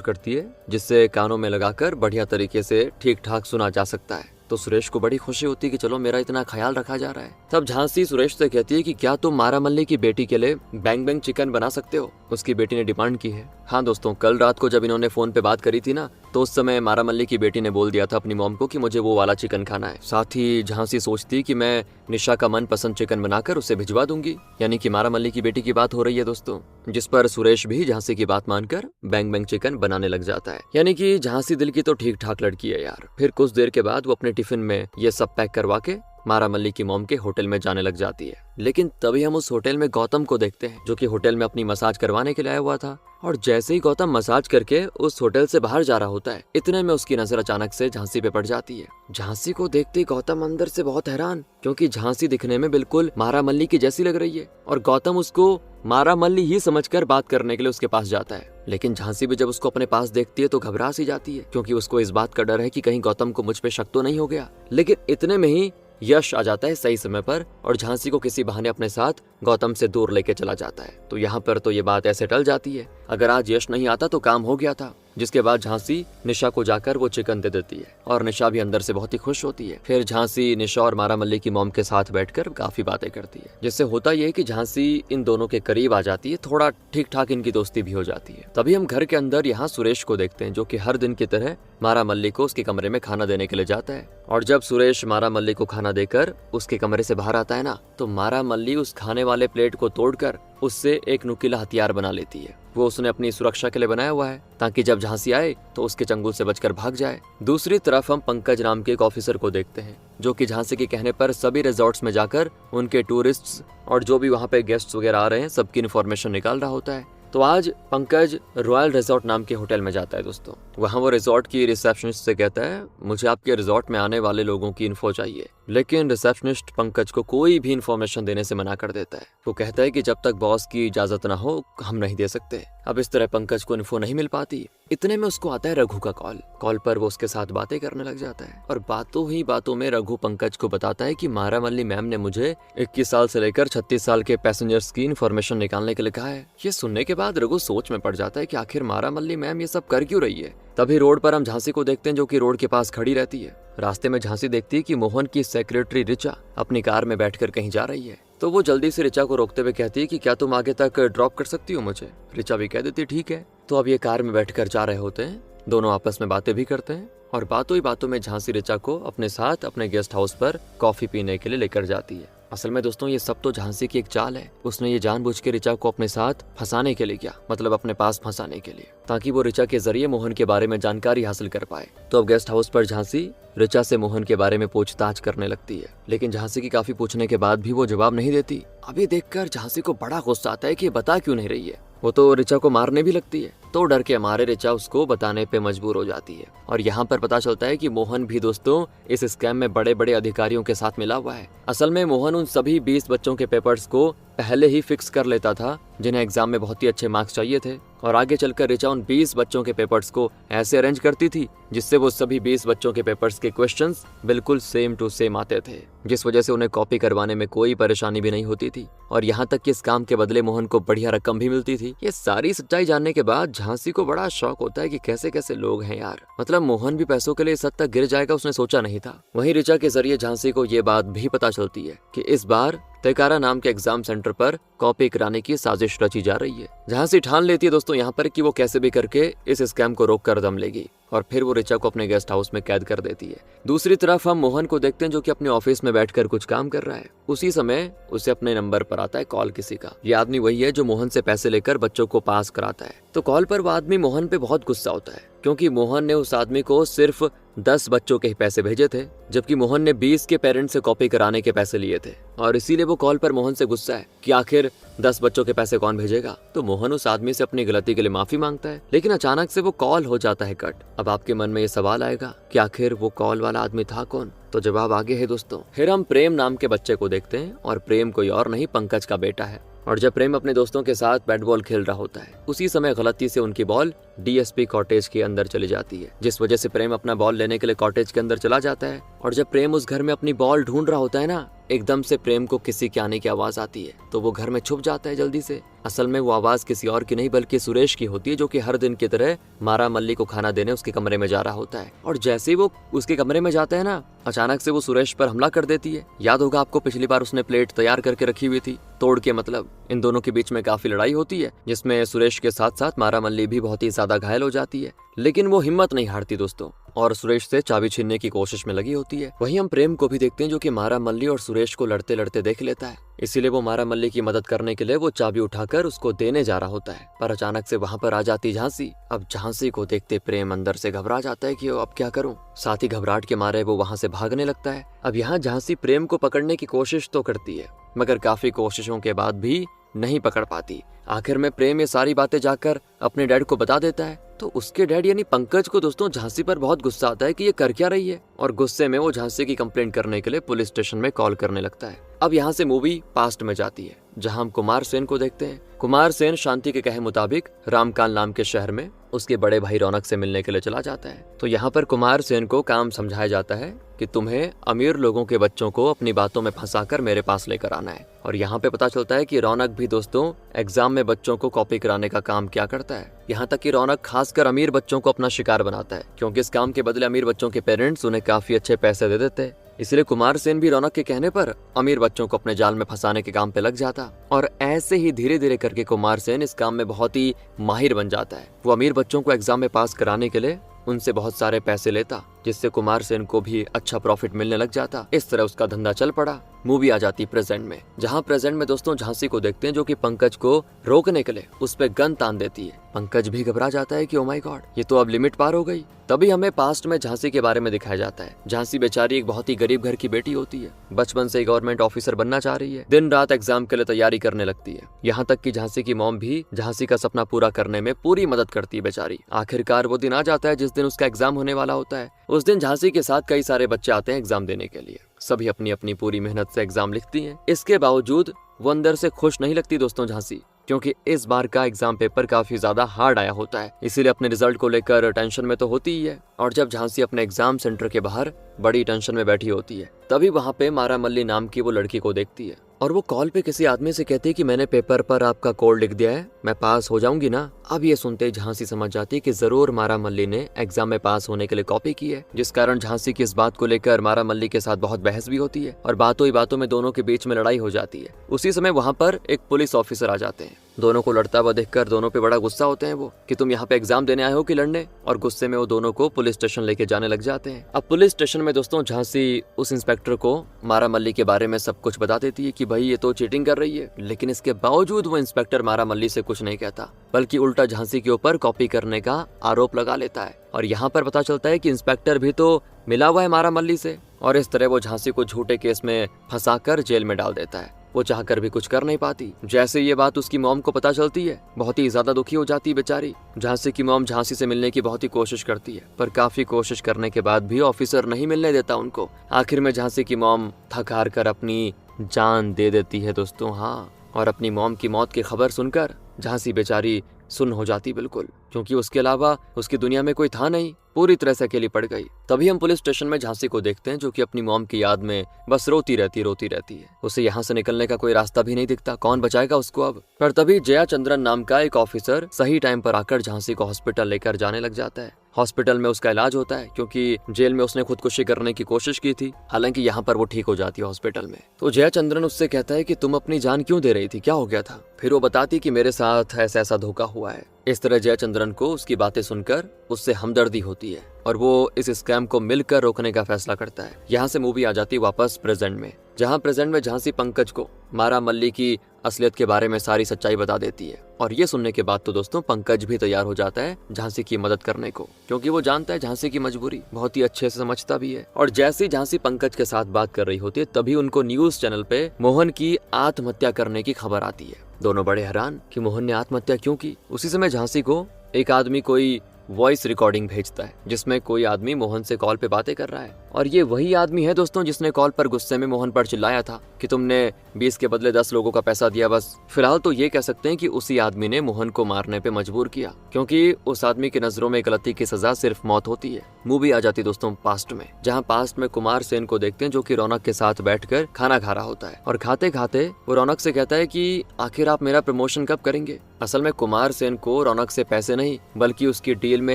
करती है जिससे कानों में लगाकर बढ़िया तरीके से ठीक ठाक सुना जा सकता है। तो सुरेश को बड़ी खुशी होती है कि चलो मेरा इतना ख्याल रखा जा रहा है। तब झांसी सुरेश से कहती है कि क्या तुम मारा मल्ली की बेटी के लिए बैंग बैंग चिकन बना सकते हो? उसकी बेटी ने डिमांड की है। हाँ दोस्तों, कल रात को जब इन्होंने फोन पे बात करी थी ना, तो उस समय मारा मल्ली की बेटी ने बोल दिया था अपनी मॉम को कि मुझे वो वाला चिकन खाना है। साथ ही झांसी सोचती कि मैं निशा का मनपसंद चिकन बनाकर उसे भिजवा दूंगी, यानी कि मारा मल्ली की बेटी की बात हो रही है दोस्तों। जिस पर सुरेश भी झांसी की बात मानकर बैंग बैंग चिकन बनाने लग जाता है। यानी कि झांसी दिल की तो ठीक ठाक लड़की है यार। फिर कुछ देर के बाद वो अपने टिफिन में ये सब पैक करवा के मारा मल्ली की मॉम के होटल में जाने लग जाती है। लेकिन तभी हम उस होटल में गौतम को देखते हैं जो कि होटल में अपनी मसाज करवाने के लिए आया हुआ था। और जैसे ही गौतम मसाज करके उस होटल से बाहर जा रहा होता है, इतने में उसकी नजर अचानक से झांसी पे पड़ जाती है। झांसी को देखते ही गौतम अंदर से बहुत हैरान, क्योंकि झांसी दिखने में बिल्कुल मारा मल्ली की जैसी लग रही है और गौतम उसको मारा मल्ली ही समझकर बात करने के लिए उसके पास जाता है। लेकिन झांसी भी जब उसको अपने पास देखती है तो घबरा सी जाती है, क्योंकि उसको इस बात का डर है कि कहीं गौतम को मुझ पे शक तो नहीं हो गया। लेकिन इतने में ही यश आ जाता है सही समय पर और झांसी को किसी बहाने अपने साथ गौतम से दूर लेके चला जाता है। तो यहाँ पर तो ये बात ऐसे टल जाती है, अगर आज यश नहीं आता तो काम हो गया था। जिसके बाद झांसी निशा को जाकर वो चिकन दे देती है और निशा भी अंदर से बहुत ही खुश होती है। फिर झांसी निशा और मारा मल्ली की मॉम के साथ बैठकर काफी बातें करती है, जिससे होता यह है कि झांसी इन दोनों के करीब आ जाती है, थोड़ा ठीक ठाक इनकी दोस्ती भी हो जाती है। तभी हम घर के अंदर यहाँ सुरेश को देखते हैं जो कि हर दिन की तरह मारा मल्ली को उसके कमरे में खाना देने के लिए जाता है। और जब सुरेश मारा मल्ली को खाना देकर उसके कमरे से बाहर आता है ना, तो मारा मल्ली उस खाने वाले प्लेट को तोड़कर उससे एक नुकीला हथियार बना लेती है। वो उसने अपनी सुरक्षा के लिए बनाया हुआ है ताकि जब झांसी आए तो उसके चंगुल से बचकर भाग जाए। दूसरी तरफ हम पंकज नाम के एक ऑफिसर को देखते हैं जो कि झांसी के कहने पर सभी रिजॉर्ट्स में जाकर उनके टूरिस्ट्स और जो भी वहाँ पे गेस्ट्स वगैरह आ रहे हैं सबकी इन्फॉर्मेशन निकाल रहा होता है। तो आज पंकज रॉयल रिजॉर्ट नाम के होटल में जाता है दोस्तों। वहाँ वो रिजॉर्ट की रिसेप्शनिस्ट से कहता है मुझे आपके रिजॉर्ट में आने वाले लोगों की इन्फो चाहिए, लेकिन रिसेप्शनिस्ट पंकज को कोई भी इन्फॉर्मेशन देने से मना कर देता है। वो कहता है कि जब तक बॉस की इजाजत ना हो हम नहीं दे सकते। अब इस तरह पंकज को इन्फो नहीं मिल पाती। इतने में उसको आता है रघु का कॉल पर वो उसके साथ बातें करने लग जाता है और बातों ही बातों में रघु पंकज को बताता है कि मारा मल्ली मैम ने मुझे 21 साल से लेकर 36 साल के पैसेंजर्स की इन्फॉर्मेशन निकालने के लिए कहा है। ये सुनने के बाद रघु सोच में पड़ जाता है कि आखिर मारा मल्ली मैम ये सब कर क्यों रही है। तभी रोड पर हम झांसी को देखते हैं जो कि रोड के पास खड़ी रहती है। रास्ते में झांसी देखती है कि मोहन की सेक्रेटरी रिचा अपनी कार में बैठकर कहीं जा रही है। तो वो जल्दी से रिचा को रोकते हुए कहती है कि क्या तुम आगे तक ड्रॉप कर सकती हो मुझे। रिचा भी कह देती ठीक है। तो अब ये कार में बैठकर जा रहे होते हैं, दोनों आपस में बातें भी करते हैं और बातों ही बातों में झांसी रिचा को अपने साथ अपने गेस्ट हाउस पर कॉफी पीने के लिए लेकर जाती है। असल में दोस्तों ये सब तो झांसी की एक चाल है। उसने ये जानबूझ के रिचा को अपने साथ फंसाने के लिए किया, मतलब अपने पास फंसाने के लिए, ताकि वो रिचा के जरिए मोहन के बारे में जानकारी हासिल कर पाए। तो अब गेस्ट हाउस पर झांसी रिचा से मोहन के बारे में पूछताछ करने लगती है, लेकिन झांसी की काफी पूछने के बाद भी वो जवाब नहीं देती। अभी देखकर झांसी को बड़ा गुस्सा आता है कि बता क्यों नहीं रही है। वो तो रिचा को मारने भी लगती है, तो डर के मारे रिचा उसको बताने पे मजबूर हो जाती है। और यहाँ पर पता चलता है कि मोहन भी दोस्तों इस स्कैम में बड़े बड़े अधिकारियों के साथ मिला हुआ है। असल में मोहन उन सभी 20 बच्चों के पेपर्स को पहले ही फिक्स कर लेता था जिन्हें एग्जाम में बहुत ही अच्छे मार्क्स चाहिए थे, और आगे चलकर रिचा उन 20 बच्चों के पेपर्स को ऐसे अरेंज करती थी जिससे वो सभी 20 बच्चों के पेपर्स के क्वेश्चंस बिल्कुल सेम टू सेम आते थे, जिस वजह से उन्हें कॉपी करवाने में कोई परेशानी भी नहीं होती थी। और यहाँ तक कि इस काम के बदले मोहन को बढ़िया रकम भी मिलती थी। ये सारी सच्चाई जानने के बाद झांसी को बड़ा शौक होता है कि कैसे कैसे लोग हैं यार, मतलब मोहन भी पैसों के लिए इस हद तक गिर जाएगा उसने सोचा नहीं था। वहीं रिचा के जरिए झांसी को ये बात भी पता चलती है कि इस बार तेकारा नाम के एग्जाम सेंटर पर कॉपी कराने की साजिश रची जा रही है। झांसी ठान लेती है दोस्तों यहाँ पर कि वो कैसे भी करके इस स्कैम को रोक कर दम लेगी, और फिर वो रिचा को अपने गेस्ट हाउस में कैद कर देती है। दूसरी तरफ हम मोहन को देखते हैं जो कि अपने ऑफिस में बैठकर कुछ काम कर रहा है। उसी समय उसे अपने नंबर पर आता है कॉल किसी का। ये आदमी वही है जो मोहन से पैसे लेकर बच्चों को पास कराता है। तो कॉल पर वो आदमी मोहन पे बहुत गुस्सा होता है क्योंकि मोहन ने उस आदमी को सिर्फ 10 बच्चों के ही पैसे भेजे थे, जबकि मोहन ने 20 के पेरेंट्स से कॉपी कराने के पैसे लिए थे। और इसीलिए वो कॉल पर मोहन से गुस्सा है कि आखिर 10 बच्चों के पैसे कौन भेजेगा। तो मोहन उस आदमी से अपनी गलती के लिए माफी मांगता है, लेकिन अचानक से वो कॉल हो जाता है कट। अब आपके मन में ये सवाल आएगा कि आखिर वो कॉल वाला आदमी था कौन? तो जवाब आगे है दोस्तों। फिर हम प्रेम नाम के बच्चे को देखते हैं, और प्रेम कोई और नहीं, पंकज का बेटा है। और जब प्रेम अपने दोस्तों के साथ बैट बॉल खेल रहा होता है, उसी समय गलती से उनकी बॉल डीएसपी कॉटेज के अंदर चली जाती है, जिस वजह से प्रेम अपना बॉल लेने के लिए कॉटेज के अंदर चला जाता है। और जब प्रेम उस घर में अपनी बॉल ढूंढ रहा होता है ना, एकदम से प्रेम को किसी के आने की आवाज आती है, तो वो घर में छुप जाता है जल्दी से। असल में वो आवाज किसी और की नहीं बल्कि सुरेश की होती है, जो कि हर दिन की तरह मारा मल्ली को खाना देने उसके कमरे में जा रहा होता है। और जैसे ही वो उसके कमरे में जाता है ना, अचानक से वो सुरेश पर हमला कर देती है। याद होगा आपको, पिछली बार उसने प्लेट तैयार करके रखी हुई थी तोड़ के। मतलब इन दोनों के बीच में काफी लड़ाई होती है, जिसमें सुरेश के साथ साथ मारा मल्ली भी बहुत ही ज्यादा घायल हो जाती है। लेकिन वो हिम्मत नहीं हारती दोस्तों, और सुरेश से चाबी छीनने की कोशिश में लगी होती है। वहीं हम प्रेम को भी देखते हैं, जो कि मारा मल्ली और सुरेश को लड़ते लड़ते देख लेता है। इसीलिए वो मारा मल्ली की मदद करने के लिए वो चाबी उठाकर उसको देने जा रहा होता है, पर अचानक से वहां पर आ जाती झांसी। अब झांसी को देखते प्रेम अंदर से घबरा जाता है कि अब क्या करूं। साथ ही घबराहट के मारे वो वहां से भागने लगता है। अब यहाँ झांसी प्रेम को पकड़ने की कोशिश तो करती है, मगर काफी कोशिशों के बाद भी नहीं पकड़ पाती। आखिर में प्रेम ये सारी बातें जाकर अपने डैड को बता देता है। तो उसके डैड यानी पंकज को दोस्तों झांसी पर बहुत गुस्सा आता है कि ये कर क्या रही है, और गुस्से में वो झांसी की कंप्लेंट करने के लिए पुलिस स्टेशन में कॉल करने लगता है। अब यहाँ से मूवी पास्ट में जाती है, जहाँ हम कुमार सेन को देखते हैं। कुमार सेन शांति के कहे मुताबिक रामकाल नाम के शहर में उसके बड़े भाई रौनक से मिलने के लिए चला जाता है। तो यहाँ पर कुमार सेन को काम समझाया जाता है कि तुम्हें अमीर लोगों के बच्चों को अपनी बातों में फंसाकर मेरे पास लेकर आना है। और यहाँ पे पता चलता है कि रौनक भी दोस्तों एग्जाम में बच्चों को कॉपी कराने का काम क्या करता है। यहाँ तक कि रौनक खासकर अमीर बच्चों को अपना शिकार बनाता है, क्योंकि इस काम के बदले अमीर बच्चों के पेरेंट्स उन्हें काफी अच्छे पैसे दे देते हैं। इसलिए कुमार सेन भी रौनक के कहने पर अमीर बच्चों को अपने जाल में फंसाने के काम पे लग जाता। और ऐसे ही धीरे धीरे करके कुमार सेन इस काम में बहुत ही माहिर बन जाता है। वो अमीर बच्चों को एग्जाम में पास कराने के लिए उनसे बहुत सारे पैसे लेता, जिससे कुमार सेन को भी अच्छा प्रॉफिट मिलने लग जाता। इस तरह उसका धंधा चल पड़ा। मूवी आ जाती प्रेजेंट में, जहाँ प्रेजेंट में दोस्तों झांसी को देखते हैं, जो कि पंकज को रोकने के लिए उस पे गन तान देती है। पंकज भी घबरा जाता है कि ओ माय गॉड, ये तो अब लिमिट पार हो गई। तभी हमें पास्ट में झांसी के बारे में दिखाया जाता है। झांसी बेचारी एक बहुत ही गरीब घर की बेटी होती है, बचपन से गवर्नमेंट ऑफिसर बनना चाह रही है, दिन रात एग्जाम के लिए तैयारी करने लगती है। यहाँ तक कि झांसी की मॉम भी झांसी का सपना पूरा करने में पूरी मदद करती है बेचारी। आखिरकार वो दिन आ जाता है जिस दिन उसका एग्जाम होने वाला होता है। उस दिन झांसी के साथ कई सारे बच्चे आते हैं एग्जाम देने के लिए। सभी अपनी अपनी पूरी मेहनत से एग्जाम लिखती हैं। इसके बावजूद वो अंदर से खुश नहीं लगती दोस्तों झांसी, क्योंकि इस बार का एग्जाम पेपर काफी ज्यादा हार्ड आया होता है। इसीलिए अपने रिजल्ट को लेकर टेंशन में तो होती ही है। और जब झांसी अपने एग्जाम सेंटर के बाहर बड़ी टेंशन में बैठी होती है, तभी वहाँ पे मारा मल्ली नाम की वो लड़की को देखती है। और वो कॉल पे किसी आदमी से कहती है कि मैंने पेपर पर आपका कोड लिख दिया है, मैं पास हो जाऊंगी ना। अब ये सुनते ही झांसी समझ जाती है कि जरूर मारा मल्ली ने एग्जाम में पास होने के लिए कॉपी की है, जिस कारण झांसी की इस बात को लेकर मारा मल्ली के साथ बहुत बहस भी होती है, और बातों ही बातों में दोनों के बीच में लड़ाई हो जाती है। उसी समय वहाँ पर एक पुलिस ऑफिसर आ जाते हैं। दोनों को लड़ता हुआ देखकर दोनों पे बड़ा गुस्सा होते हैं वो कि तुम यहाँ पे एग्जाम देने आए हो कि लड़ने, और गुस्से में वो दोनों को पुलिस स्टेशन लेके जाने लग जाते हैं। अब पुलिस स्टेशन में दोस्तों झांसी उस इंस्पेक्टर को मारा मल्ली के बारे में सब कुछ बता देती है कि भाई ये तो चीटिंग कर रही है, लेकिन इसके बावजूद वो इंस्पेक्टर मारा मल्ली से कुछ नहीं कहता, बल्कि उल्टा झांसी के ऊपर कॉपी करने का आरोप लगा लेता है। और यहाँ पर पता चलता है कि इंस्पेक्टर भी तो मिला हुआ है मारा मल्ली से, और इस तरह वो झांसी को झूठे केस में फंसाकर जेल में डाल देता है। वो चाहकर भी कुछ कर नहीं पाती। जैसे ये बात उसकी मॉम को पता चलती है, बहुत ही ज्यादा दुखी हो जाती है बेचारी। झांसी की मॉम झांसी से मिलने की बहुत ही कोशिश करती है, पर काफी कोशिश करने के बाद भी ऑफिसर नहीं मिलने देता उनको। आखिर में झांसी की मॉम थक हार कर अपनी जान दे देती है दोस्तों। हाँ, और अपनी मॉम की मौत की खबर सुनकर झांसी बेचारी सुन्न हो जाती बिल्कुल, क्योंकि उसके अलावा उसकी दुनिया में कोई था नहीं, पूरी तरह से अकेली पड़ गई। तभी हम पुलिस स्टेशन में झांसी को देखते हैं, जो कि अपनी मॉम की याद में बस रोती रहती है। उसे यहाँ से निकलने का कोई रास्ता भी नहीं दिखता, कौन बचाएगा उसको अब। पर तभी जया चंद्रन नाम का एक ऑफिसर सही टाइम पर आकर झांसी को हॉस्पिटल लेकर जाने लग जाता है। हॉस्पिटल में उसका इलाज होता है, क्योंकि जेल में उसने खुदकुशी करने की कोशिश की थी। हालांकि यहाँ पर वो ठीक हो जाती है हॉस्पिटल में। तो जया चंद्रन उससे कहता है कि तुम अपनी जान क्यों दे रही थी, क्या हो गया था। फिर वो बताती कि मेरे साथ ऐसा ऐसा धोखा हुआ है। इस तरह जया चंद्रन को उसकी बातें सुनकर उससे हमदर्दी होती है, और वो इस स्कैम को मिलकर रोकने का फैसला करता है। यहाँ से मूवी आ जाती वापस प्रेजेंट में, जहाँ प्रेजेंट में झांसी पंकज को मारा मल्ली की असलियत के बारे में सारी सच्चाई बता देती है। और ये सुनने के बाद तो दोस्तों पंकज भी तैयार हो जाता है झांसी की मदद करने को, क्योंकि वो जानता है झांसी की मजबूरी, बहुत ही अच्छे से समझता भी है। और जैसे ही झांसी पंकज के साथ बात कर रही होती है तभी उनको न्यूज चैनल पे मोहन की आत्महत्या करने की खबर आती है। दोनों बड़े हैरान कि मोहन ने आत्महत्या क्यों की। उसी समय झांसी को एक आदमी कोई वॉइस रिकॉर्डिंग भेजता है जिसमें कोई आदमी मोहन से कॉल पे बातें कर रहा है। और ये वही आदमी है दोस्तों जिसने कॉल पर गुस्से में मोहन पर चिल्लाया था कि तुमने 20 के बदले 10 लोगों का पैसा दिया बस। फिलहाल तो ये कह सकते हैं कि उसी आदमी ने मोहन को मारने पे मजबूर किया, क्योंकि उस आदमी की नजरों में गलती की सजा सिर्फ मौत होती है। मूवी आ जाती दोस्तों पास्ट में, जहाँ पास्ट में कुमार सेन को देखते हैं जो कि रौनक के साथ बैठकर खाना खा रहा होता है। और खाते खाते वो रौनक से कहता है कि आखिर आप मेरा प्रमोशन कब करेंगे। असल में कुमार सेन को रौनक से पैसे नहीं बल्कि उसकी डील में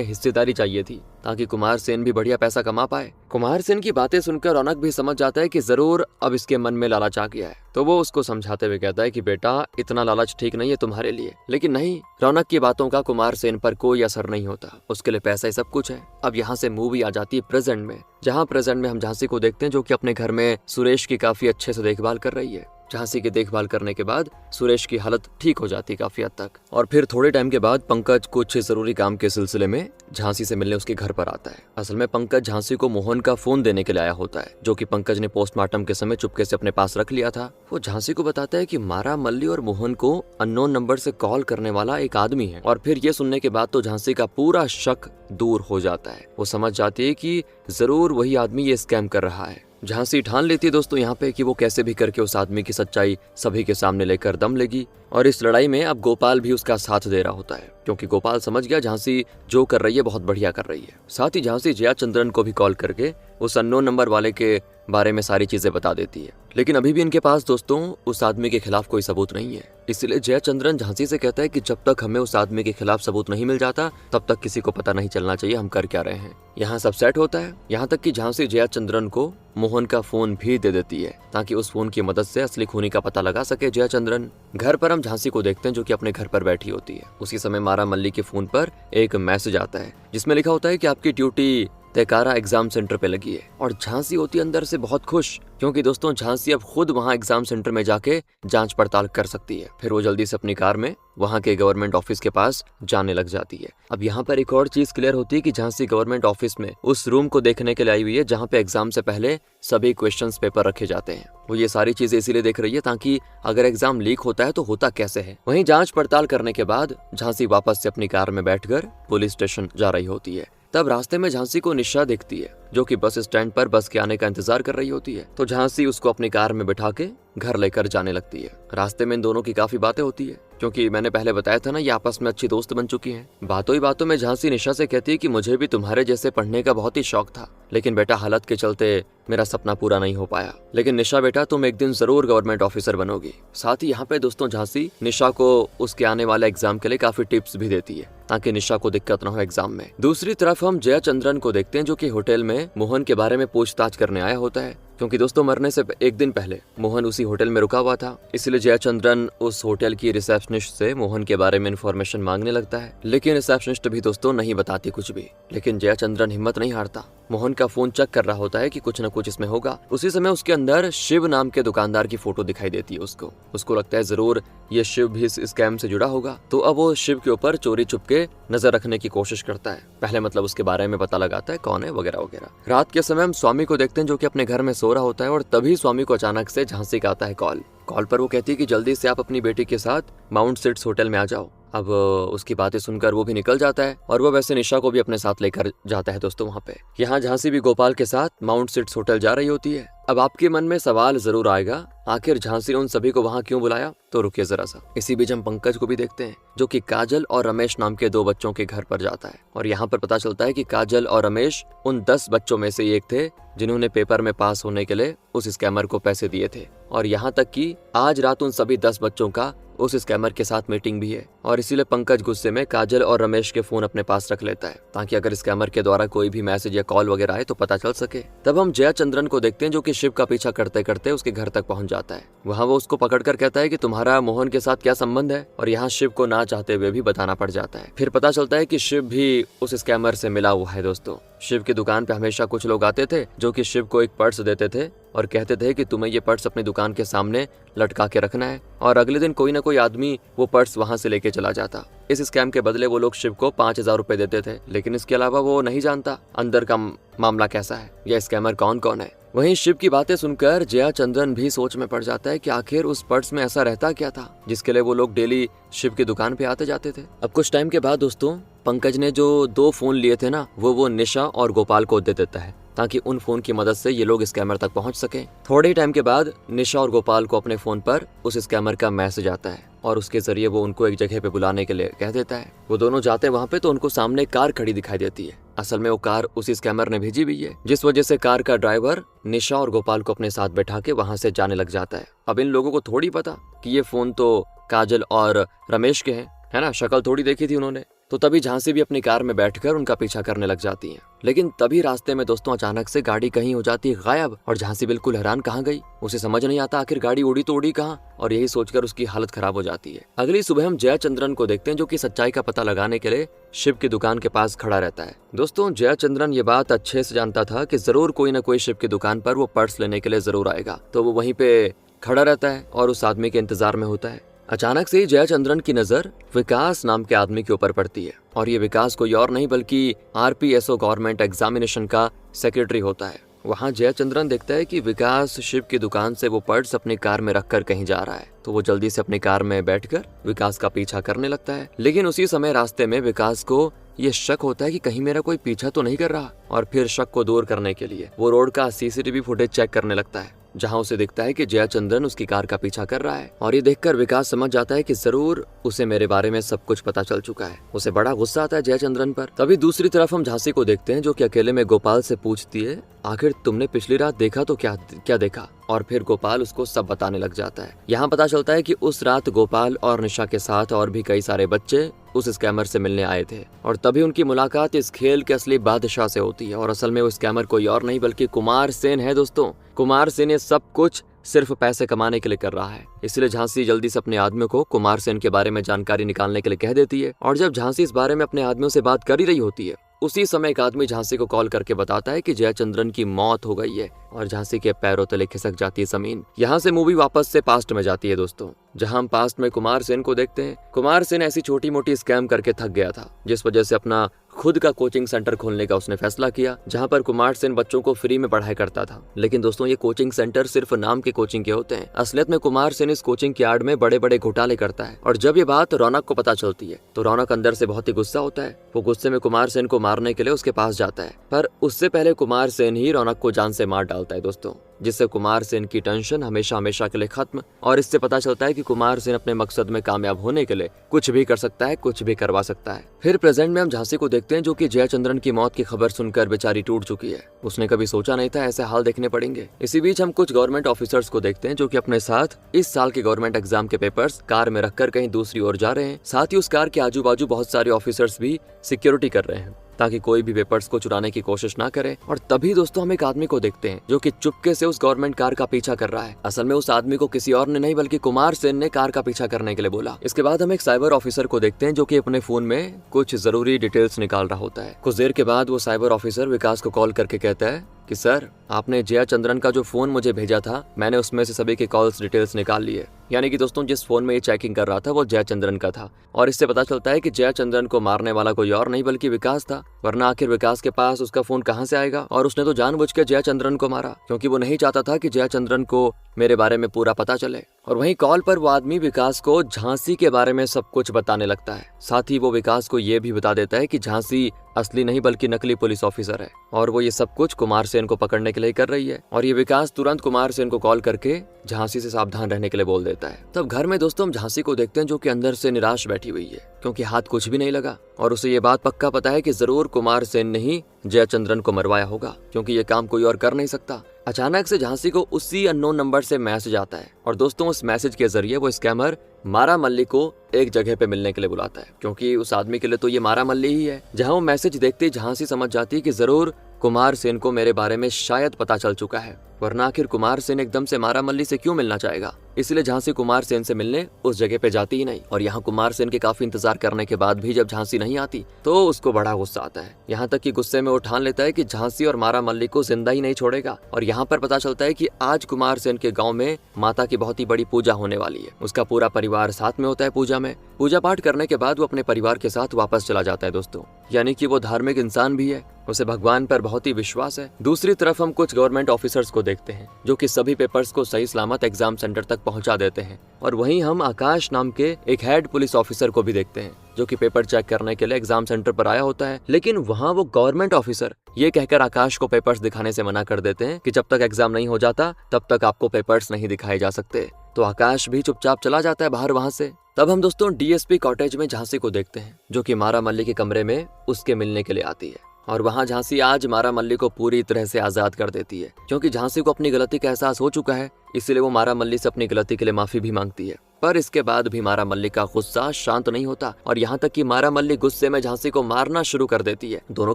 हिस्सेदारी चाहिए थी, ताकि कुमार सेन भी बढ़िया पैसा कमा पाए। कुमार सेन की बातें सुनकर रौनक भी समझ जाता है कि जरूर अब इसके मन में लालच आ गया है, तो वो उसको समझाते हुए कहता है कि बेटा इतना लालच ठीक नहीं है तुम्हारे लिए। लेकिन नहीं, रौनक की बातों का कुमार सेन पर कोई असर नहीं होता, उसके लिए पैसा ही सब कुछ है। अब यहाँ से मूवी आ जाती है प्रेजेंट में, जहाँ प्रेजेंट में हम झांसी को देखते हैं जो कि अपने घर में सुरेश की काफी अच्छे से देखभाल कर रही है। झांसी की देखभाल करने के बाद सुरेश की हालत ठीक हो जाती काफी हद तक। और फिर थोड़े टाइम के बाद पंकज कुछ जरूरी काम के सिलसिले में झांसी से मिलने उसके घर पर आता है। असल में पंकज झांसी को मोहन का फोन देने के लिए आया होता है, जो कि पंकज ने पोस्टमार्टम के समय चुपके से अपने पास रख लिया था। वो झांसी को बताता है कि मारा मल्ली और मोहन को अननोन नंबर से कॉल करने वाला एक आदमी है। और फिर ये सुनने के बाद तो झांसी का पूरा शक दूर हो जाता है। वो समझ जाती है कि जरूर वही आदमी ये स्कैम कर रहा है। झांसी ठान लेती है दोस्तों यहाँ पे कि वो कैसे भी करके उस आदमी की सच्चाई सभी के सामने लेकर दम लेगी। और इस लड़ाई में अब गोपाल भी उसका साथ दे रहा होता है, क्योंकि गोपाल समझ गया झांसी जो कर रही है बहुत बढ़िया कर रही है। साथ ही झांसी जयाचंद्रन को भी कॉल करके उस अननोन नंबर वाले के बारे में सारी चीजें बता देती है। लेकिन अभी भी इनके पास दोस्तों उस आदमी के खिलाफ कोई सबूत नहीं है। इसलिए जयचंद्रन झांसी से कहता है कि जब तक हमें उस आदमी के खिलाफ सबूत नहीं मिल जाता तब तक किसी को पता नहीं चलना चाहिए हम कर क्या रहे हैं। यहाँ सब सेट होता है, यहाँ तक कि झांसी जयचंद्रन को मोहन का फोन भी दे देती है ताकि उस फोन की मदद से असली खूनी का पता लगा सके जयचंद्रन। घर पर हम झांसी को देखते हैं जो कि अपने घर पर बैठी होती है। उसी समय मारा मल्ली के फोन पर एक मैसेज आता है जिसमें लिखा होता है कि आपकी ड्यूटी तेकारा एग्जाम सेंटर पे लगी है। और झांसी होती है अंदर से बहुत खुश, क्योंकि दोस्तों झांसी अब खुद वहां एग्जाम सेंटर में जाके जांच पड़ताल कर सकती है। फिर वो जल्दी से अपनी कार में वहां के गवर्नमेंट ऑफिस के पास जाने लग जाती है। अब यहाँ पर एक और चीज क्लियर होती है कि झांसी गवर्नमेंट ऑफिस में उस रूम को देखने के लिए आई हुई है जहाँ पे एग्जाम से पहले सभी क्वेश्चंस पेपर रखे जाते हैं। वो ये सारी चीजें इसीलिए देख रही है ताकि अगर एग्जाम लीक होता है तो होता कैसे है। वहीं जांच पड़ताल करने के बाद झांसी वापस से अपनी कार में बैठकर पुलिस स्टेशन जा रही होती है। तब रास्ते में झांसी को निशा दिखती है जो कि बस स्टैंड पर बस के आने का इंतजार कर रही होती है। तो झांसी उसको अपनी कार में बिठा के घर लेकर जाने लगती है। रास्ते में इन दोनों की काफी बातें होती है, क्योंकि मैंने पहले बताया था ना ये आपस में अच्छी दोस्त बन चुकी हैं। बातों ही बातों में झांसी निशा से कहती है कि मुझे भी तुम्हारे जैसे पढ़ने का बहुत ही शौक था, लेकिन बेटा हालत के चलते मेरा सपना पूरा नहीं हो पाया। लेकिन निशा बेटा तुम एक दिन जरूर गवर्नमेंट ऑफिसर बनोगी। साथ ही यहाँ पे दोस्तों झांसी निशा को उसके आने वाले एग्जाम के लिए काफी टिप्स भी देती है ताकि निशा को दिक्कत न हो एग्जाम में। दूसरी तरफ हम जयाचंद्रन को देखते हैं जो कि होटल में मोहन के बारे में पूछताछ करने आया होता है, क्योंकि दोस्तों मरने से एक दिन पहले मोहन उसी होटल में रुका हुआ था। इसलिए जयाचंद्रन उस होटल की रिसेप्शनिस्ट से मोहन के बारे में इन्फॉर्मेशन मांगने लगता है, लेकिन रिसेप्शनिस्ट भी दोस्तों नहीं बताती कुछ भी। लेकिन जयाचंद्रन हिम्मत नहीं हारता, मोहन का फोन चेक कर रहा होता है कि कुछ न कुछ इसमें होगा। उसी समय उसके अंदर शिव नाम के दुकानदार की फोटो दिखाई देती है। उसको लगता है जरूर ये शिव भी इस स्कैम से जुड़ा होगा। तो अब वो शिव के ऊपर चोरी छुपके नजर रखने की कोशिश करता है। पहले मतलब उसके बारे में पता लगाता है कौन है वगैरह वगैरह। रात के समय हम स्वामी को देखते हैं जो कि अपने घर में सो रहा होता है और तभी स्वामी को अचानक से झांसी का आता है कॉल पर वो कहती है कि जल्दी से आप अपनी बेटी के साथ माउंट सिट्स होटल में आ जाओ। अब उसकी बातें सुनकर वो भी निकल जाता है और वो वैसे निशा को भी अपने साथ लेकर जाता है दोस्तों वहाँ पे। यहाँ झांसी भी गोपाल के साथ माउंट सिट्स होटल जा रही होती है। अब आपके मन में सवाल जरूर आएगा आखिर झांसी ने उन सभी को वहाँ क्यों बुलाया, तो रुकिए जरा सा। इसी बीच हम पंकज को भी देखते हैं जो कि काजल और रमेश नाम के 2 बच्चों के घर पर जाता है। और यहाँ पर पता चलता है कि काजल और रमेश उन 10 बच्चों में से एक थे जिन्होंने पेपर में पास होने के लिए उस स्कैमर को पैसे दिए थे। और यहाँ तक कि आज रात उन सभी 10 बच्चों का उस स्कैमर के साथ मीटिंग भी है। और इसीलिए पंकज गुस्से में काजल और रमेश के फोन अपने पास रख लेता है ताकि अगर स्कैमर के द्वारा कोई भी मैसेज या कॉल वगैरह आए तो पता चल सके। तब हम जयाचंद्रन को देखते हैं जो कि शिव का पीछा करते करते उसके घर तक पहुंच जाता है। वहाँ वो उसको पकड़कर कहता है कि तुम्हारा मोहन के साथ क्या संबंध है, और यहाँ शिव को ना चाहते हुए भी बताना पड़ जाता है। फिर पता चलता है कि शिव भी उस स्कैमर से मिला हुआ है। दोस्तों शिव की दुकान पे हमेशा कुछ लोग आते थे जो कि शिव को एक पर्स देते थे और कहते थे कि तुम्हें ये पर्स अपनी दुकान के सामने लटका के रखना है, और अगले दिन कोई ना कोई आदमी वो पर्स वहां से लेके चला जाता। इस स्कैम के बदले वो लोग शिव को 5,000 रुपए देते थे, लेकिन इसके अलावा वो नहीं जानता अंदर का मामला कैसा है या स्कैमर कौन कौन है। वहीं शिव की बातें सुनकर जया चंद्रन भी सोच में पड़ जाता है कि आखिर उस पर्स में ऐसा रहता क्या था जिसके लिए वो लोग डेली शिव की दुकान पे आते जाते थे। अब कुछ टाइम के बाद दोस्तों पंकज ने जो 2 फोन लिए थे ना, वो निशा और गोपाल को दे देता है ताकि उन फोन की मदद से ये लोग स्कैमर तक पहुंच सके। थोड़े ही टाइम के बाद निशा और गोपाल को अपने फोन पर उस स्कैमर का मैसेज आता है और उसके जरिए वो उनको एक जगह पे बुलाने के लिए कह देता है। वो दोनों जाते हैं वहाँ पे तो उनको सामने कार खड़ी दिखाई देती है। असल में वो कार उसी स्कैमर ने भेजी हुई है, जिस वजह से कार का ड्राइवर निशा और गोपाल को अपने साथ बैठा के वहाँ से जाने लग जाता है। अब इन लोगों को थोड़ी पता कि ये फोन तो काजल और रमेश के हैं, है ना, शक्ल थोड़ी देखी थी उन्होंने। तो तभी झांसी भी अपनी कार में बैठकर उनका पीछा करने लग जाती है। लेकिन तभी रास्ते में दोस्तों अचानक से गाड़ी कहीं हो जाती है गायब और झांसी बिल्कुल हैरान कहाँ गई। उसे समझ नहीं आता आखिर गाड़ी उड़ी तो उड़ी कहाँ, और यही सोचकर उसकी हालत खराब हो जाती है। अगली सुबह हम जयचंद्रन को देखते हैं जो कि सच्चाई का पता लगाने के लिए शिव की दुकान के पास खड़ा रहता है। दोस्तों जयचंद्रन ये बात अच्छे से जानता था कि जरूर कोई न कोई शिव की दुकान पर वो पर्स लेने के लिए जरूर आएगा, तो वो वहीं पे खड़ा रहता है और उस आदमी के इंतजार में होता है। अचानक से ही जयचंद्रन की नजर विकास नाम के आदमी के ऊपर पड़ती है, और ये विकास कोई और नहीं बल्कि RPSO गवर्नमेंट एग्जामिनेशन का सेक्रेटरी होता है। वहाँ जयचंद्रन देखता है कि विकास शिव की दुकान से वो पर्स अपनी कार में रखकर कहीं जा रहा है, तो वो जल्दी से अपनी कार में बैठकर विकास का पीछा करने लगता है। लेकिन उसी समय रास्ते में विकास को ये शक होता है कि कहीं मेरा कोई पीछा तो नहीं कर रहा, और फिर शक को दूर करने के लिए वो रोड का CCTV फुटेज चेक करने लगता है, जहां उसे दिखता है कि जयचंद्रन उसकी कार का पीछा कर रहा है। और ये देखकर विकास समझ जाता है कि जरूर उसे मेरे बारे में सब कुछ पता चल चुका है। उसे बड़ा गुस्सा आता है जयचंद्रन पर। तभी दूसरी तरफ हम झांसी को देखते हैं जो कि अकेले में गोपाल से पूछती है, आखिर तुमने पिछली रात देखा तो क्या देखा, और फिर गोपाल उसको सब बताने लग जाता है। यहाँ पता चलता है कि उस रात गोपाल और निशा के साथ और भी कई सारे बच्चे उस स्कैमर से मिलने आए थे, और तभी उनकी मुलाकात इस खेल के असली बादशाह से होती है। और असल में वो स्कैमर कोई और नहीं बल्कि कुमार सेन है। दोस्तों कुमार सेन ये सब कुछ सिर्फ पैसे कमाने के लिए कर रहा है, इसलिए झांसी जल्दी से अपने आदमियों को कुमार सेन के बारे में जानकारी निकालने के लिए कह देती है। और जब झांसी इस बारे में अपने आदमियों से बात कर ही रही होती है, उसी समय एक आदमी झांसी को कॉल करके बताता है कि जयचंद्रन की मौत हो गई है, और झांसी के पैरों तले खिसक जाती है जमीन। यहाँ से मूवी वापस से पास्ट में जाती है दोस्तों, जहाँ हम पास्ट में कुमार सेन को देखते हैं। कुमार सेन ऐसी छोटी मोटी स्कैम करके थक गया था, जिस वजह से अपना खुद का कोचिंग सेंटर खोलने का उसने फैसला किया, जहाँ पर कुमार सेन बच्चों को फ्री में पढ़ाई करता था। लेकिन दोस्तों ये कोचिंग सेंटर सिर्फ नाम के कोचिंग के होते हैं। असलियत में कुमार सेन इस कोचिंग की आड़ में बड़े बड़े घोटाले करता है, और जब ये बात रौनक को पता चलती है तो रौनक अंदर से बहुत ही गुस्सा होता है। वो गुस्से में कुमार सेन को मारने के लिए उसके पास जाता है, पर उससे पहले कुमार सेन ही रौनक को जान से मार डालता है दोस्तों, जिससे कुमार सेन की टेंशन हमेशा हमेशा के लिए खत्म। और इससे पता चलता है कि कुमार सेन अपने मकसद में कामयाब होने के लिए कुछ भी कर सकता है, कुछ भी करवा सकता है। फिर प्रेजेंट में हम झांसी को देखते हैं जो कि जयचंद्रन की मौत की खबर सुनकर बेचारी टूट चुकी है। उसने कभी सोचा नहीं था ऐसे हाल देखने पड़ेंगे। इसी बीच हम कुछ गवर्नमेंट ऑफिसर्स को देखते हैं जो कि अपने साथ इस साल के गवर्नमेंट एग्जाम के पेपर्स कार में रखकर कहीं दूसरी ओर जा रहे हैं। साथ ही उस कार के आजू बाजू बहुत सारे ऑफिसर्स भी सिक्योरिटी कर रहे हैं ताकि कोई भी पेपर्स को चुराने की कोशिश ना करे। और तभी दोस्तों हम एक आदमी को देखते हैं जो कि चुपके से उस गवर्नमेंट कार का पीछा कर रहा है। असल में उस आदमी को किसी और ने नहीं बल्कि कुमार सेन ने कार का पीछा करने के लिए बोला। इसके बाद हम एक साइबर ऑफिसर को देखते हैं जो कि अपने फोन में कुछ जरूरी डिटेल्स निकाल रहा होता है। कुछ देर के बाद वो साइबर ऑफिसर विकास को कॉल करके कहता है कि सर आपने जयचंद्रन का जो फोन मुझे भेजा था, मैंने उसमें से सभी के कॉल्स डिटेल्स निकाल लिए। यानी कि दोस्तों जिस फोन में ये चेकिंग कर रहा था वो जयचंद्रन का था, और इससे पता चलता है कि जयचंद्रन को मारने वाला कोई और नहीं बल्कि विकास था। वरना आखिर विकास के पास उसका फोन कहाँ से आएगा? और उसने तो जानबूझकर जयचंद्रन को मारा क्योंकि वो नहीं चाहता था कि जयचंद्रन को मेरे बारे में पूरा पता चले। और वहीं कॉल पर वो आदमी विकास को झांसी के बारे में सब कुछ बताने लगता है। साथ ही वो विकास को ये भी बता देता है कि झांसी असली नहीं बल्कि नकली पुलिस ऑफिसर है, और वो ये सब कुछ कुमार सेन को पकड़ने के लिए कर रही है। और ये विकास तुरंत कुमार सेन को कॉल करके झांसी से सावधान रहने के लिए बोल देता है। तब घर में दोस्तों हम झांसी को देखते हैं जो कि अंदर से निराश बैठी हुई है क्योंकि हाथ कुछ भी नहीं लगा, और उसे ये बात पक्का पता है कि जरूर कुमार सेन ने ही जयचंद्रन को मरवाया होगा क्योंकि ये काम कोई और कर नहीं सकता। अचानक से झांसी को उसी अननोन नंबर से मैसेज आता है, और दोस्तों उस मैसेज के जरिए वो स्कैमर मारा मल्ली को एक जगह पे मिलने के लिए बुलाता है क्योंकि उस आदमी के लिए तो ये मारा मल्ली ही है। जहां वो मैसेज देखते ही झांसी समझ जाती है कि जरूर कुमार सेन को मेरे बारे में शायद पता चल चुका है, वरना आखिर कुमार सेन एकदम से मारा मल्ली से क्यों मिलना चाहेगा। इसलिए झांसी कुमार सेन से मिलने उस जगह पे जाती ही नहीं। और यहाँ कुमार सेन के काफी इंतजार करने के बाद भी जब झांसी नहीं आती तो उसको बड़ा गुस्सा आता है। यहाँ तक कि गुस्से में वो ठान लेता है कि झांसी और मारा मल्ली को जिंदा ही नहीं छोड़ेगा। और यहाँ पर पता चलता है कि आज कुमार सेन के गाँव में माता की बहुत ही बड़ी पूजा होने वाली है। उसका पूरा परिवार साथ में होता है पूजा में। पूजा पाठ करने के बाद वो अपने परिवार के साथ वापस चला जाता है दोस्तों, यानी कि वो धार्मिक इंसान भी है, उसे भगवान पर बहुत ही विश्वास है। दूसरी तरफ हम कुछ गवर्नमेंट ऑफिसर्स को देखते हैं जो कि सभी पेपर्स को सही सलामत एग्जाम सेंटर तक पहुंचा देते हैं। और वहीं हम आकाश नाम के एक हेड पुलिस ऑफिसर को भी देखते हैं जो कि पेपर चेक करने के लिए एग्जाम सेंटर पर आया होता है। लेकिन वहाँ वो गवर्नमेंट ऑफिसर ये कहकर आकाश को पेपर्स दिखाने से मना कर देते हैं कि जब तक एग्जाम नहीं हो जाता तब तक आपको पेपर्स नहीं दिखाए जा सकते। तो आकाश भी चुपचाप चला जाता है बाहर वहां से। तब हम दोस्तों डीएसपी कॉटेज में झांसी को देखते हैं जो कि मारा मल्ली के कमरे में उसके मिलने के लिए आती है। और वहां झांसी आज मारा मल्ली को पूरी तरह से आजाद कर देती है, क्योंकि झांसी को अपनी गलती का एहसास हो चुका है। इसलिए वो मारा मल्ली से अपनी गलती के लिए माफी भी मांगती है। पर इसके बाद भी मारा मल्ली का गुस्सा शांत नहीं होता और यहाँ तक कि मारा मल्ली गुस्से में झांसी को मारना शुरू कर देती है। दोनों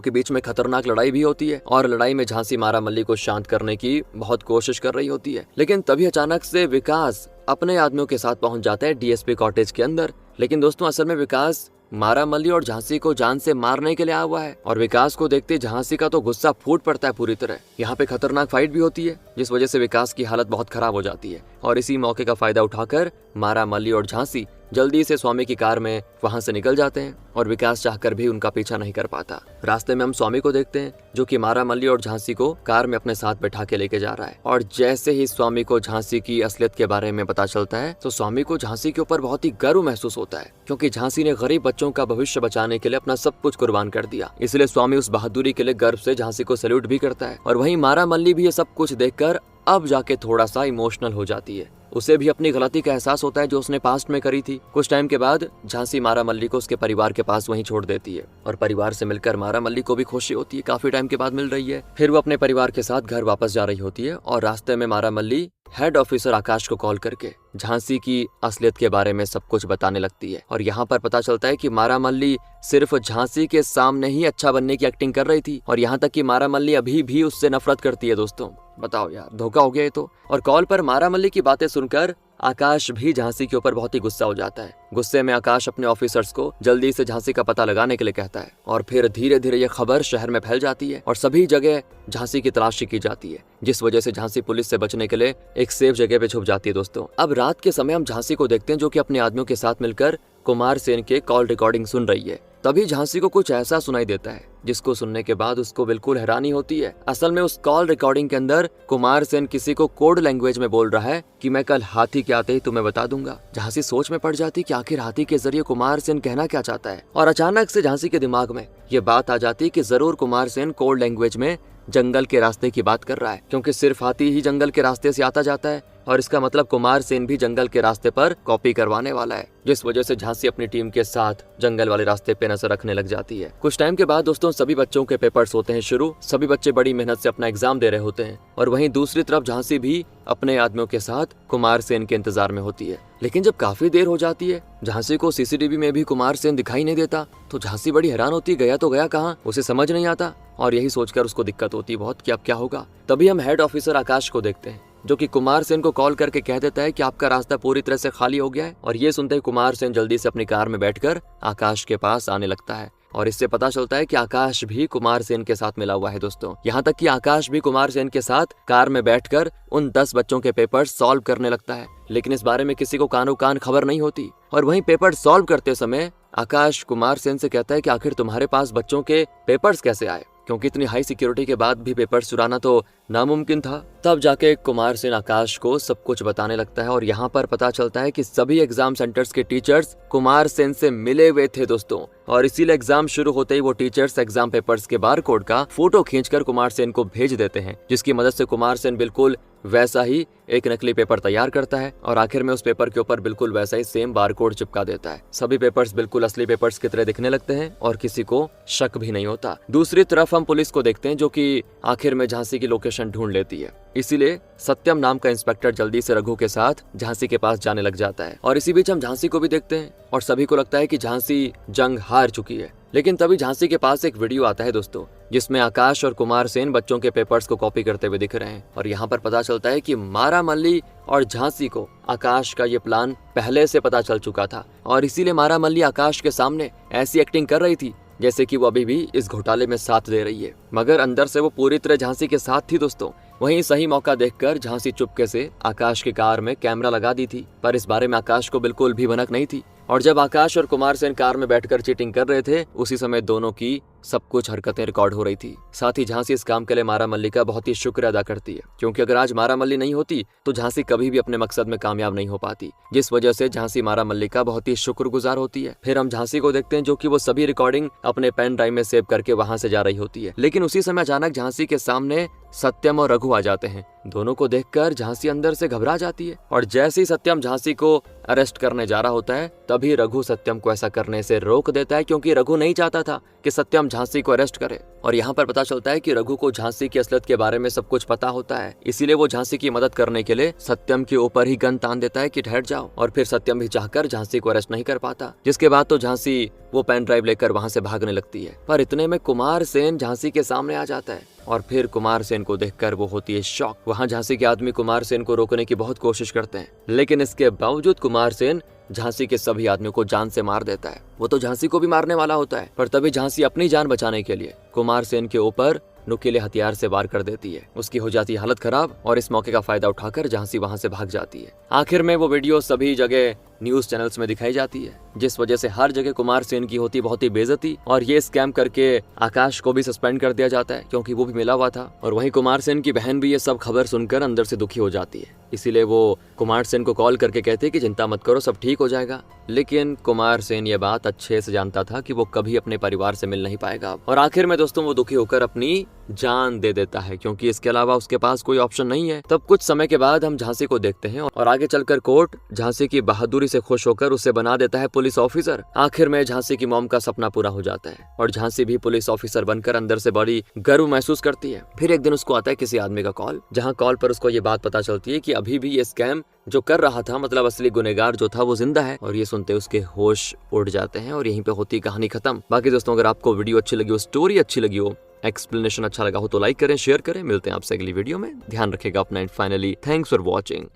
के बीच में खतरनाक लड़ाई भी होती है और लड़ाई में झांसी मारा मल्ली को शांत करने की बहुत कोशिश कर रही होती है। लेकिन तभी अचानक से विकास अपने आदमियों के साथ पहुंच जाता है डीएसपी कॉटेज के अंदर। लेकिन दोस्तों असल में विकास मारा मल्ली और झांसी को जान से मारने के लिए आया हुआ है। और विकास को देखते झांसी का तो गुस्सा फूट पड़ता है पूरी तरह। यहाँ पे खतरनाक फाइट भी होती है जिस वजह से विकास की हालत बहुत खराब हो जाती है। और इसी मौके का फायदा उठाकर मारा मल्ली और झांसी जल्दी से स्वामी की कार में वहां से निकल जाते हैं और विकास चाहकर भी उनका पीछा नहीं कर पाता। रास्ते में हम स्वामी को देखते हैं जो कि मारा मल्ली और झांसी को कार में अपने साथ बैठा के लेके जा रहा है। और जैसे ही स्वामी को झांसी की असलियत के बारे में पता चलता है तो स्वामी को झांसी के ऊपर बहुत ही गर्व महसूस होता है, क्योंकि झांसी ने गरीब बच्चों का भविष्य बचाने के लिए अपना सब कुछ कुर्बान कर दिया। इसलिए स्वामी उस बहादुरी के लिए गर्व से झांसी को सैल्यूट भी करता है। और वहीं मारा मल्ली भी ये सब कुछ देखकर अब जाके थोड़ा सा इमोशनल हो जाती है। उसे भी अपनी गलती का एहसास होता है जो उसने पास्ट में करी थी। कुछ टाइम के बाद झांसी मारा मल्ली को उसके परिवार के पास वहीं छोड़ देती है और परिवार से मिलकर मारा मल्ली को भी खुशी होती है, काफी टाइम के बाद मिल रही है। फिर वो अपने परिवार के साथ घर वापस जा रही होती है और रास्ते में मारा मल्ली हेड ऑफिसर आकाश को कॉल करके झांसी की असलियत के बारे में सब कुछ बताने लगती है। और यहाँ पर पता चलता है कि मारा मल्ली सिर्फ झांसी के सामने ही अच्छा बनने की एक्टिंग कर रही थी और यहाँ तक कि मारा मल्ली अभी भी उससे नफरत करती है। दोस्तों बताओ यार, धोखा हो गया ये तो। और कॉल पर मारा मल्ली की बातें सुनकर आकाश भी झांसी के ऊपर बहुत ही गुस्सा हो जाता है। गुस्से में आकाश अपने ऑफिसर्स को जल्दी से झांसी का पता लगाने के लिए कहता है और फिर धीरे धीरे ये खबर शहर में फैल जाती है और सभी जगह झांसी की तलाशी की जाती है, जिस वजह से झांसी पुलिस से बचने के लिए एक सेफ जगह पे छुप जाती है। दोस्तों अब रात के समय हम झांसी को देखते हैं जो कि अपने आदमियों के साथ मिलकर कुमार सेन के कॉल रिकॉर्डिंग सुन रही है। तभी झांसी को कुछ ऐसा सुनाई देता है जिसको सुनने के बाद उसको बिल्कुल हैरानी होती है। असल में उस कॉल रिकॉर्डिंग के अंदर कुमार सेन किसी को कोड लैंग्वेज में बोल रहा है कि मैं कल हाथी के आते ही तुम्हें बता दूंगा। झांसी सोच में पड़ जाती कि आखिर हाथी के जरिए कुमार सेन कहना क्या चाहता है। और अचानक से झांसी के दिमाग में ये बात आ जाती कि जरूर कुमार सेन कोड लैंग्वेज में जंगल के रास्ते की बात कर रहा है, क्योंकि सिर्फ हाथी ही जंगल के रास्ते से आता जाता है और इसका मतलब कुमार सेन भी जंगल के रास्ते पर कॉपी करवाने वाला है। जिस वजह से झांसी अपनी टीम के साथ जंगल वाले रास्ते पे नजर रखने लग जाती है। कुछ टाइम के बाद दोस्तों सभी बच्चों के पेपर्स होते हैं शुरू। सभी बच्चे बड़ी मेहनत से अपना एग्जाम दे रहे होते हैं और वहीं दूसरी तरफ झांसी भी अपने आदमियों के साथ कुमार सेन के इंतजार में होती है। लेकिन जब काफी देर हो जाती है, झांसी को सीसीटीवी में भी कुमार सेन दिखाई नहीं देता, तो झांसी बड़ी हैरान होती है, गया तो गया कहाँ, उसे समझ नहीं आता और यही सोचकर उसको दिक्कत होती है बहुत कि अब क्या होगा। तभी हम हेड ऑफिसर आकाश को देखते हैं जो कि कुमार सेन को कॉल करके कह देता है कि आपका रास्ता पूरी तरह से खाली हो गया है। और ये सुनते ही कुमार सेन जल्दी से अपनी कार में बैठकर आकाश के पास आने लगता है और इससे पता चलता है कि आकाश भी कुमार सेन के साथ मिला हुआ है। दोस्तों यहाँ तक कि आकाश भी कुमार सेन के साथ कार में बैठकर उन 10 बच्चों के पेपर सॉल्व करने लगता है, लेकिन इस बारे में किसी को कानो कान खबर नहीं होती। और वहीं पेपर सॉल्व करते समय आकाश कुमार सेन से कहता है कि आखिर तुम्हारे पास बच्चों के पेपर्स कैसे आए, क्योंकि इतनी हाई सिक्योरिटी के बाद भी पेपर्स चुराना तो नामुमकिन था। तब जाके कुमार सेन आकाश को सब कुछ बताने लगता है और यहाँ पर पता चलता है कि सभी एग्जाम सेंटर्स के टीचर्स कुमार सेन से मिले हुए थे दोस्तों। और इसीलिए एग्जाम शुरू होते ही वो टीचर्स एग्जाम पेपर्स के बार कोड का फोटो खींचकर कुमार सेन को भेज देते हैं, जिसकी मदद से कुमार सेन बिल्कुल वैसा ही एक नकली पेपर तैयार करता है और आखिर में उस पेपर के ऊपर बिल्कुल वैसा ही सेम बार कोड चिपका देता है। सभी पेपर्स बिल्कुल असली पेपर्स की तरह दिखने लगते हैं और किसी को शक भी नहीं होता। दूसरी तरफ हम पुलिस को देखते हैं जो कि आखिर में झांसी की लोकेशन ढूंढ लेती है। इसीलिए सत्यम नाम का इंस्पेक्टर जल्दी से रघु के साथ झांसी के पास जाने लग जाता है। और इसी बीच हम झांसी को भी देखते हैं और सभी को लगता है कि झांसी जंग हार चुकी है। लेकिन तभी झांसी के पास एक वीडियो आता है दोस्तों, जिसमें आकाश और कुमार सेन बच्चों के पेपर्स को कॉपी करते हुए दिख रहे हैं। और यहाँ पर पता चलता है कि मारामल्ली और झांसी को आकाश का ये प्लान पहले से पता चल चुका था और इसीलिए मारामल्ली आकाश के सामने ऐसी एक्टिंग कर रही थी जैसे कि वो अभी भी इस घोटाले में साथ दे रही है, मगर अंदर से वो पूरी तरह झांसी के साथ थी दोस्तों। वहीं सही मौका देखकर झांसी चुपके से आकाश की कार में कैमरा लगा दी थी, पर इस बारे में आकाश को बिल्कुल भी भनक नहीं थी। और जब आकाश और कुमार सेन कार में बैठकर चीटिंग कर रहे थे, उसी समय दोनों की सब कुछ हरकतें रिकॉर्ड हो रही थी। साथ ही झांसी इस काम के लिए मारामल्ली का बहुत ही शुक्र अदा करती है, क्योंकि अगर आज मारामल्ली नहीं होती तो झांसी कभी भी अपने मकसद में कामयाब नहीं हो पाती, जिस वजह से झांसी मारामल्ली का बहुत ही शुक्रगुजार होती है। फिर हम झांसी को देखते हैं जो कि वो सभी रिकॉर्डिंग अपने पेन ड्राइव में सेव करके वहां से जा रही होती है। लेकिन उसी समय अचानक झांसी के सामने सत्यम और रघु आ जाते हैं। दोनों को देखकर झांसी अंदर से घबरा जाती है और जैसे ही सत्यम झांसी को अरेस्ट करने जा रहा होता है, तभी रघु सत्यम को ऐसा करने से रोक देता है, क्योंकि रघु नहीं चाहता था कि सत्यम झांसी को अरेस्ट करे। और यहाँ पर पता चलता है कि रघु को झांसी की असलियत के बारे में सब कुछ पता होता है, इसीलिए वो झांसी की मदद करने के लिए सत्यम के ऊपर ही गन तान देता है कि ठहर जाओ। और फिर सत्यम भी चाहकर झांसी को अरेस्ट नहीं कर पाता, जिसके बाद तो झांसी वो पेन ड्राइव लेकर वहां से भागने लगती है। पर इतने में कुमार सेन झांसी के सामने आ जाता है और फिर कुमार सेन को देखकर वो होती है शॉक। वहां झांसी के आदमी कुमार सेन को रोकने की बहुत कोशिश करते हैं, लेकिन इसके बावजूद कुमार सेन झांसी के सभी आदमियों को जान से मार देता है। वो तो झांसी को भी मारने वाला होता है, पर तभी झांसी अपनी जान बचाने के लिए कुमार सेन के ऊपर नुकीले हथियार से वार कर देती है। उसकी हो जाती है हालत खराब और इस मौके का फायदा उठाकर झांसी वहां से भाग जाती है। आखिर में वो वीडियो सभी जगह न्यूज चैनल्स में दिखाई जाती है, जिस वजह से हर जगह कुमार सेन की होती बहुत ही बेइज्जती और ये स्कैम करके आकाश को भी सस्पेंड कर दिया जाता है, क्योंकि वो भी मिला हुआ था। और वहीं कुमार सेन की बहन भी ये सब खबर सुनकर अंदर से दुखी हो जाती है, इसीलिए वो कुमार सेन को कॉल करके कहते हैं कि चिंता मत करो, सब ठीक हो जाएगा। लेकिन कुमार सेन ये बात अच्छे से जानता था कि वो कभी अपने परिवार से मिल नहीं पाएगा और आखिर में दोस्तों वो दुखी होकर अपनी जान दे देता है, क्योंकि इसके अलावा उसके पास कोई ऑप्शन नहीं है। तब कुछ समय के बाद हम झांसी को देखते हैं और आगे चलकर कोर्ट झांसी की बहादुरी से खुश होकर उसे बना देता है पुलिस ऑफिसर। आखिर में झांसी की मॉम का सपना पूरा हो जाता है और झांसी भी पुलिस ऑफिसर बनकर अंदर से बड़ी गर्व महसूस करती है। फिर एक दिन उसको आता है किसी आदमी का कॉल, जहाँ कॉल पर उसको ये बात पता चलती है कि अभी भी ये स्कैम जो कर रहा था, मतलब असली गुनहगार जो था, वो जिंदा है। और ये सुनते उसके होश उड़ जाते हैं और यहीं पे होती कहानी खत्म। बाकी दोस्तों अगर आपको वीडियो अच्छी लगी हो, स्टोरी अच्छी लगी हो, एक्सप्लेनेशन अच्छा लगा हो तो लाइक करें, शेयर करें। मिलते हैं आपसे अगली वीडियो में। ध्यान रखेगा अपना and finally thanks for watching.